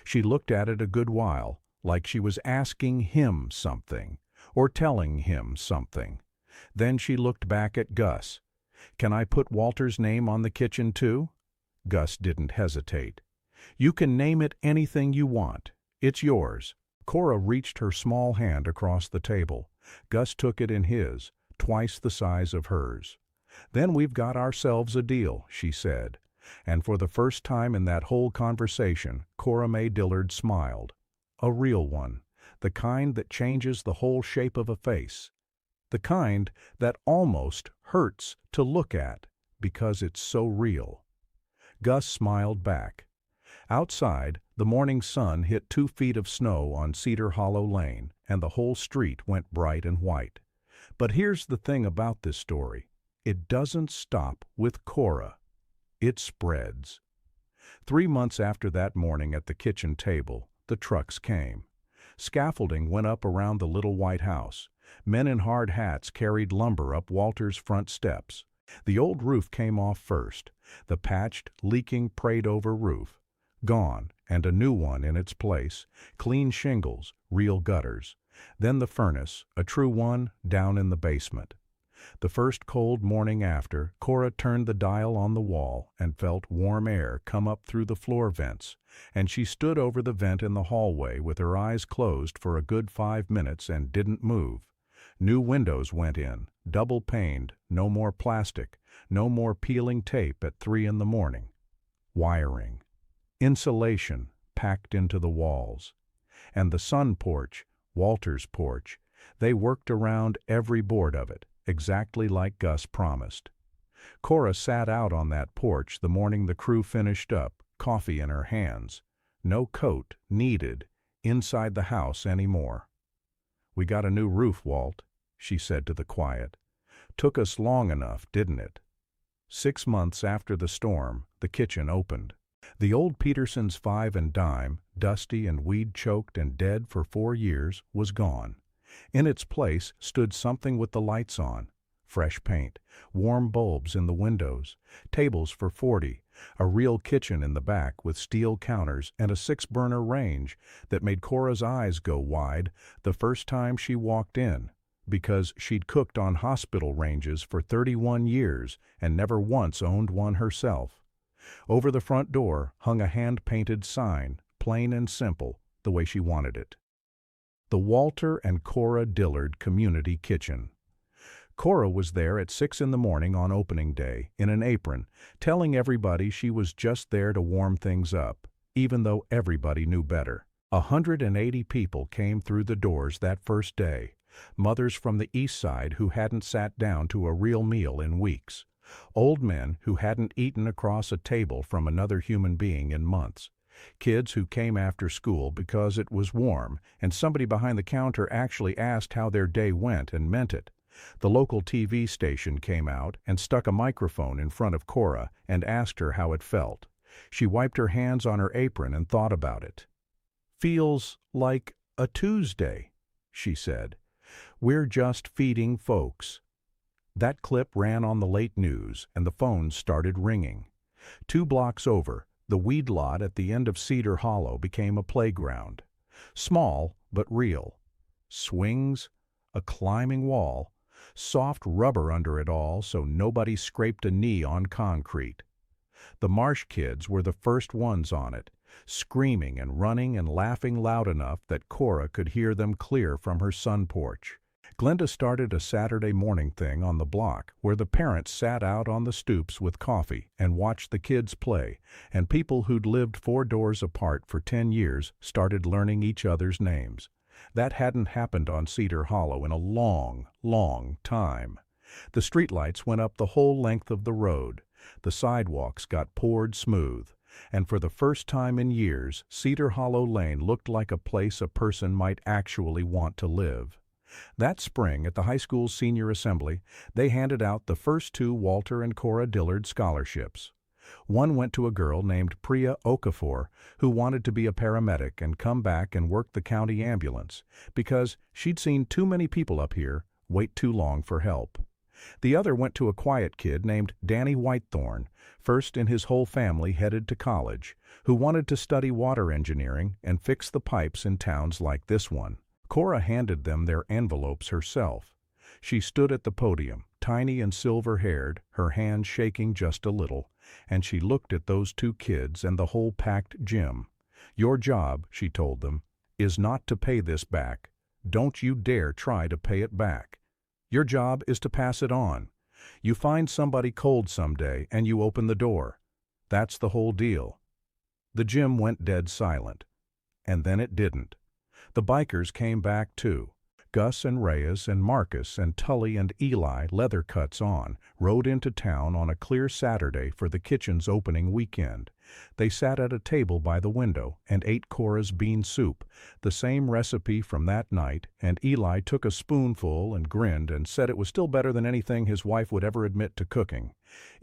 She looked at it a good while, like she was asking him something, or telling him something. Then she looked back at Gus. "Can I put Walter's name on the kitchen too?" Gus didn't hesitate. "You can name it anything you want. It's yours." Cora reached her small hand across the table. Gus took it in his, twice the size of hers. "Then we've got ourselves a deal," she said. And for the first time in that whole conversation, Cora Mae Dillard smiled. A real one, the kind that changes the whole shape of a face. The kind that almost hurts to look at because it's so real. Gus smiled back. Outside, the morning sun hit 2 feet of snow on Cedar Hollow Lane, and the whole street went bright and white. But here's the thing about this story. It doesn't stop with Cora. It spreads. 3 months after that morning at the kitchen table, the trucks came. Scaffolding went up around the little white house. Men in hard hats carried lumber up Walter's front steps. The old roof came off first, the patched, leaking, prayed-over roof. Gone, and a new one in its place, clean shingles, real gutters. Then the furnace, a true one, down in the basement. The first cold morning after, Cora turned the dial on the wall and felt warm air come up through the floor vents, and she stood over the vent in the hallway with her eyes closed for a good 5 minutes and didn't move. New windows went in, double-paned, no more plastic, no more peeling tape at 3 in the morning. Wiring. Insulation packed into the walls. And the sun porch, Walter's porch, they worked around every board of it, exactly like Gus promised. Cora sat out on that porch the morning the crew finished up, coffee in her hands. No coat needed inside the house anymore. "We got a new roof, Walt," she said to the quiet. "Took us long enough, didn't it?" 6 months after the storm, the kitchen opened. The old Peterson's 5 and dime, dusty and weed-choked and dead for 4 years, was gone. In its place stood something with the lights on, fresh paint, warm bulbs in the windows, tables for 40, a real kitchen in the back with steel counters and a 6-burner range that made Cora's eyes go wide the first time she walked in, because she'd cooked on hospital ranges for 31 years and never once owned one herself. Over the front door hung a hand-painted sign, plain and simple, the way she wanted it. The Walter and Cora Dillard Community Kitchen. Cora was there at 6 in the morning on opening day, in an apron, telling everybody she was just there to warm things up, even though everybody knew better. 180 people came through the doors that first day, mothers from the East Side who hadn't sat down to a real meal in weeks, old men who hadn't eaten across a table from another human being in months, kids who came after school because it was warm and somebody behind the counter actually asked how their day went and meant it. The local TV station came out and stuck a microphone in front of Cora and asked her how it felt. She wiped her hands on her apron and thought about it. "Feels like a Tuesday," she said. "We're just feeding folks." That clip ran on the late news and the phones started ringing. 2 blocks over, the weed lot at the end of Cedar Hollow became a playground. Small, but real. Swings, a climbing wall, Soft rubber under it all so nobody scraped a knee on concrete. The Marsh kids were the first ones on it, screaming and running and laughing loud enough that Cora could hear them clear from her sun porch. Glenda started a Saturday morning thing on the block where the parents sat out on the stoops with coffee and watched the kids play, and people who'd lived 4 doors apart for 10 years started learning each other's names. That hadn't happened on Cedar Hollow in a long, long time. The streetlights went up the whole length of the road. The sidewalks got poured smooth, and for the first time in years, Cedar Hollow Lane looked like a place a person might actually want to live. That spring, at the high school's senior assembly, they handed out the first 2 Walter and Cora Dillard scholarships. One went to a girl named Priya Okafor, who wanted to be a paramedic and come back and work the county ambulance, because she'd seen too many people up here wait too long for help. The other went to a quiet kid named Danny Whitethorn, first in his whole family headed to college, who wanted to study water engineering and fix the pipes in towns like this one. Cora handed them their envelopes herself. She stood at the podium, tiny and silver-haired, her hands shaking just a little, and she looked at those 2 kids and the whole packed gym. "Your job," she told them, "is not to pay this back. Don't you dare try to pay it back. Your job is to pass it on. You find somebody cold someday and you open the door. That's the whole deal." The gym went dead silent. And then it didn't. The bikers came back too. Gus and Reyes and Marcus and Tully and Eli, leather cuts on, rode into town on a clear Saturday for the kitchen's opening weekend. They sat at a table by the window and ate Cora's bean soup, the same recipe from that night, and Eli took a spoonful and grinned and said it was still better than anything his wife would ever admit to cooking.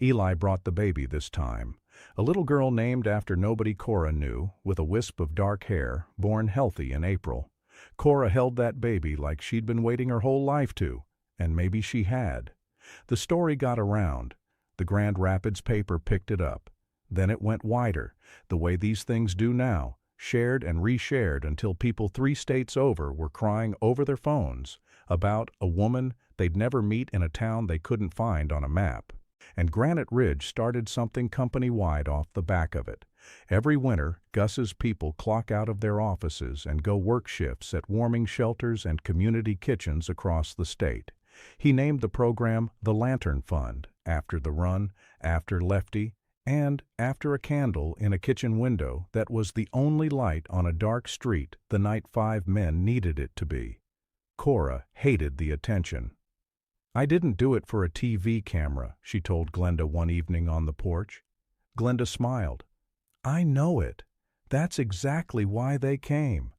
Eli brought the baby this time. A little girl named after nobody Cora knew, with a wisp of dark hair, born healthy in April. Cora held that baby like she'd been waiting her whole life to, and maybe she had. The story got around. The Grand Rapids paper picked it up. Then it went wider, the way these things do now, shared and reshared until people 3 states over were crying over their phones about a woman they'd never meet in a town they couldn't find on a map. And Granite Ridge started something company-wide off the back of it. Every winter, Gus's people clock out of their offices and go work shifts at warming shelters and community kitchens across the state. He named the program the Lantern Fund, after the run, after Lefty, and after a candle in a kitchen window that was the only light on a dark street the night 5 men needed it to be. Cora hated the attention. "I didn't do it for a TV camera," she told Glenda one evening on the porch. Glenda smiled. "I know it. That's exactly why they came.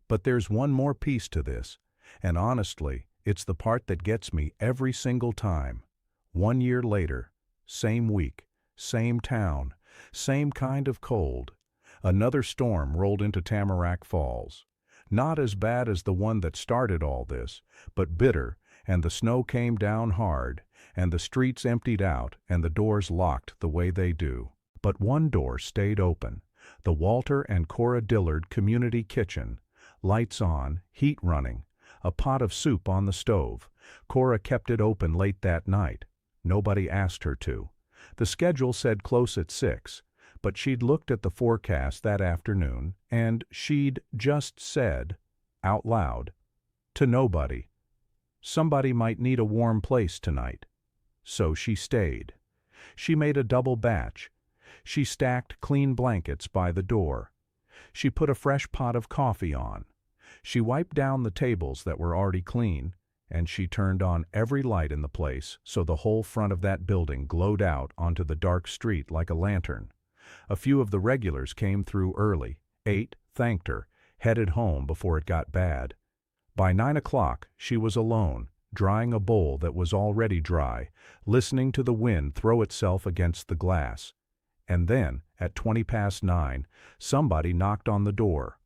But there's one more piece to this, and honestly, it's the part that gets me every single time. 1 year later, same week, same town, same kind of cold. Another storm rolled into Tamarack Falls. Not as bad as the one that started all this, but bitter, and the snow came down hard, and the streets emptied out, and the doors locked the way they do. But one door stayed open, the Walter and Cora Dillard Community Kitchen. Lights on, heat running, a pot of soup on the stove. Cora kept it open late that night. Nobody asked her to. The schedule said close at 6, but she'd looked at the forecast that afternoon, and she'd just said, out loud, to nobody, somebody might need a warm place tonight. So she stayed. She made a double batch. She stacked clean blankets by the door. She put a fresh pot of coffee on. She wiped down the tables that were already clean, and she turned on every light in the place so the whole front of that building glowed out onto the dark street like a lantern. A few of the regulars came through early, ate, thanked her, headed home before it got bad. By 9 o'clock, she was alone, drying a bowl that was already dry, listening to the wind throw itself against the glass. And then, at 20 past 9, somebody knocked on the door.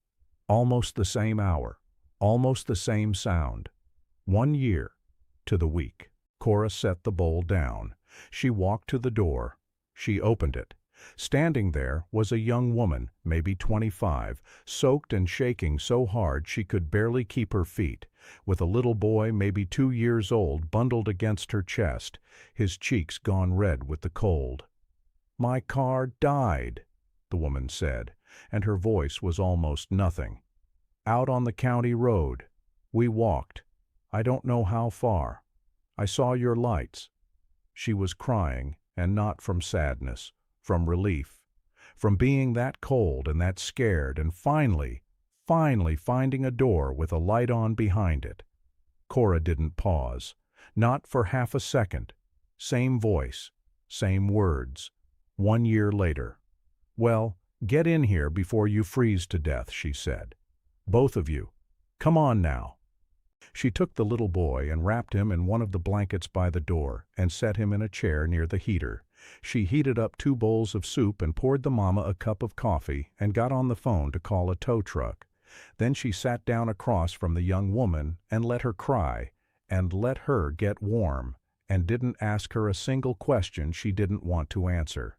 Almost the same hour, almost the same sound. 1 year, to the week. Cora set the bowl down. She walked to the door. She opened it. Standing there was a young woman, maybe 25, soaked and shaking so hard she could barely keep her feet, with a little boy maybe 2 years old bundled against her chest, his cheeks gone red with the cold. "My car died," the woman said, and her voice was almost nothing. "Out on the county road. We walked. I don't know how far. I saw your lights." She was crying, and not from sadness, from relief, from being that cold and that scared and finally finding a door with a light on behind it. Cora didn't pause, not for half a second. Same voice, same words. 1 year later. "Well, get in here before you freeze to death," she said. "Both of you. Come on now." She took the little boy and wrapped him in one of the blankets by the door and set him in a chair near the heater. She heated up 2 bowls of soup and poured the mama a cup of coffee and got on the phone to call a tow truck. Then she sat down across from the young woman and let her cry, and let her get warm, and didn't ask her a single question she didn't want to answer.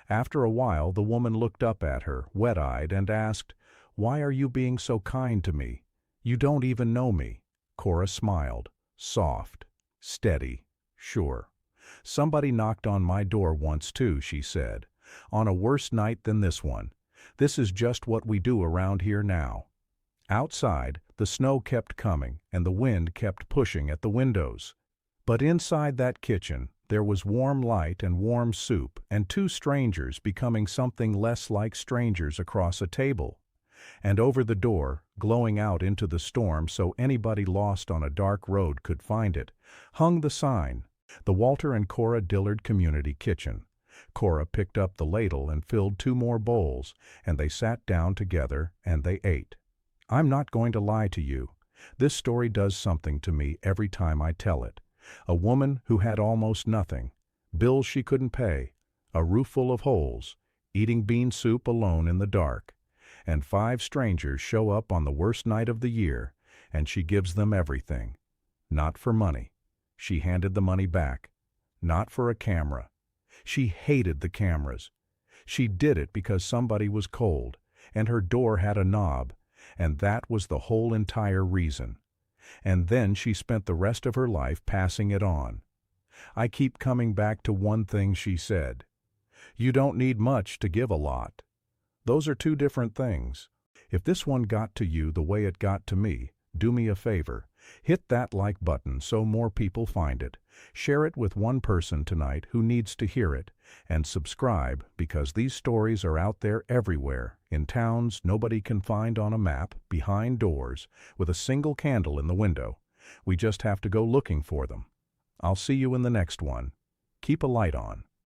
After a while the woman looked up at her, wet-eyed, and asked, "Why are you being so kind to me? You don't even know me." Cora smiled, soft, steady, sure. "Somebody knocked on my door once too," she said. "On a worse night than this one. This is just what we do around here now." Outside, the snow kept coming and the wind kept pushing at the windows. But inside that kitchen, there was warm light and warm soup and 2 strangers becoming something less like strangers across a table. And over the door, glowing out into the storm so anybody lost on a dark road could find it, hung the sign, "The Walter and Cora Dillard Community Kitchen." Cora picked up the ladle and filled 2 more bowls, and they sat down together and they ate. I'm not going to lie to you. This story does something to me every time I tell it. A woman who had almost nothing, bills she couldn't pay, a roof full of holes, eating bean soup alone in the dark, and 5 strangers show up on the worst night of the year, and she gives them everything. Not for money. She handed the money back. Not for a camera. She hated the cameras. She did it because somebody was cold, and her door had a knob, and that was the whole entire reason. And then she spent the rest of her life passing it on. I keep coming back to one thing she said. You don't need much to give a lot. Those are 2 different things. If this one got to you the way it got to me, do me a favor. Hit that like button so more people find it. Share it with one person tonight who needs to hear it. And subscribe, because these stories are out there everywhere, in towns nobody can find on a map, behind doors, with a single candle in the window. We just have to go looking for them. I'll see you in the next one. Keep a light on.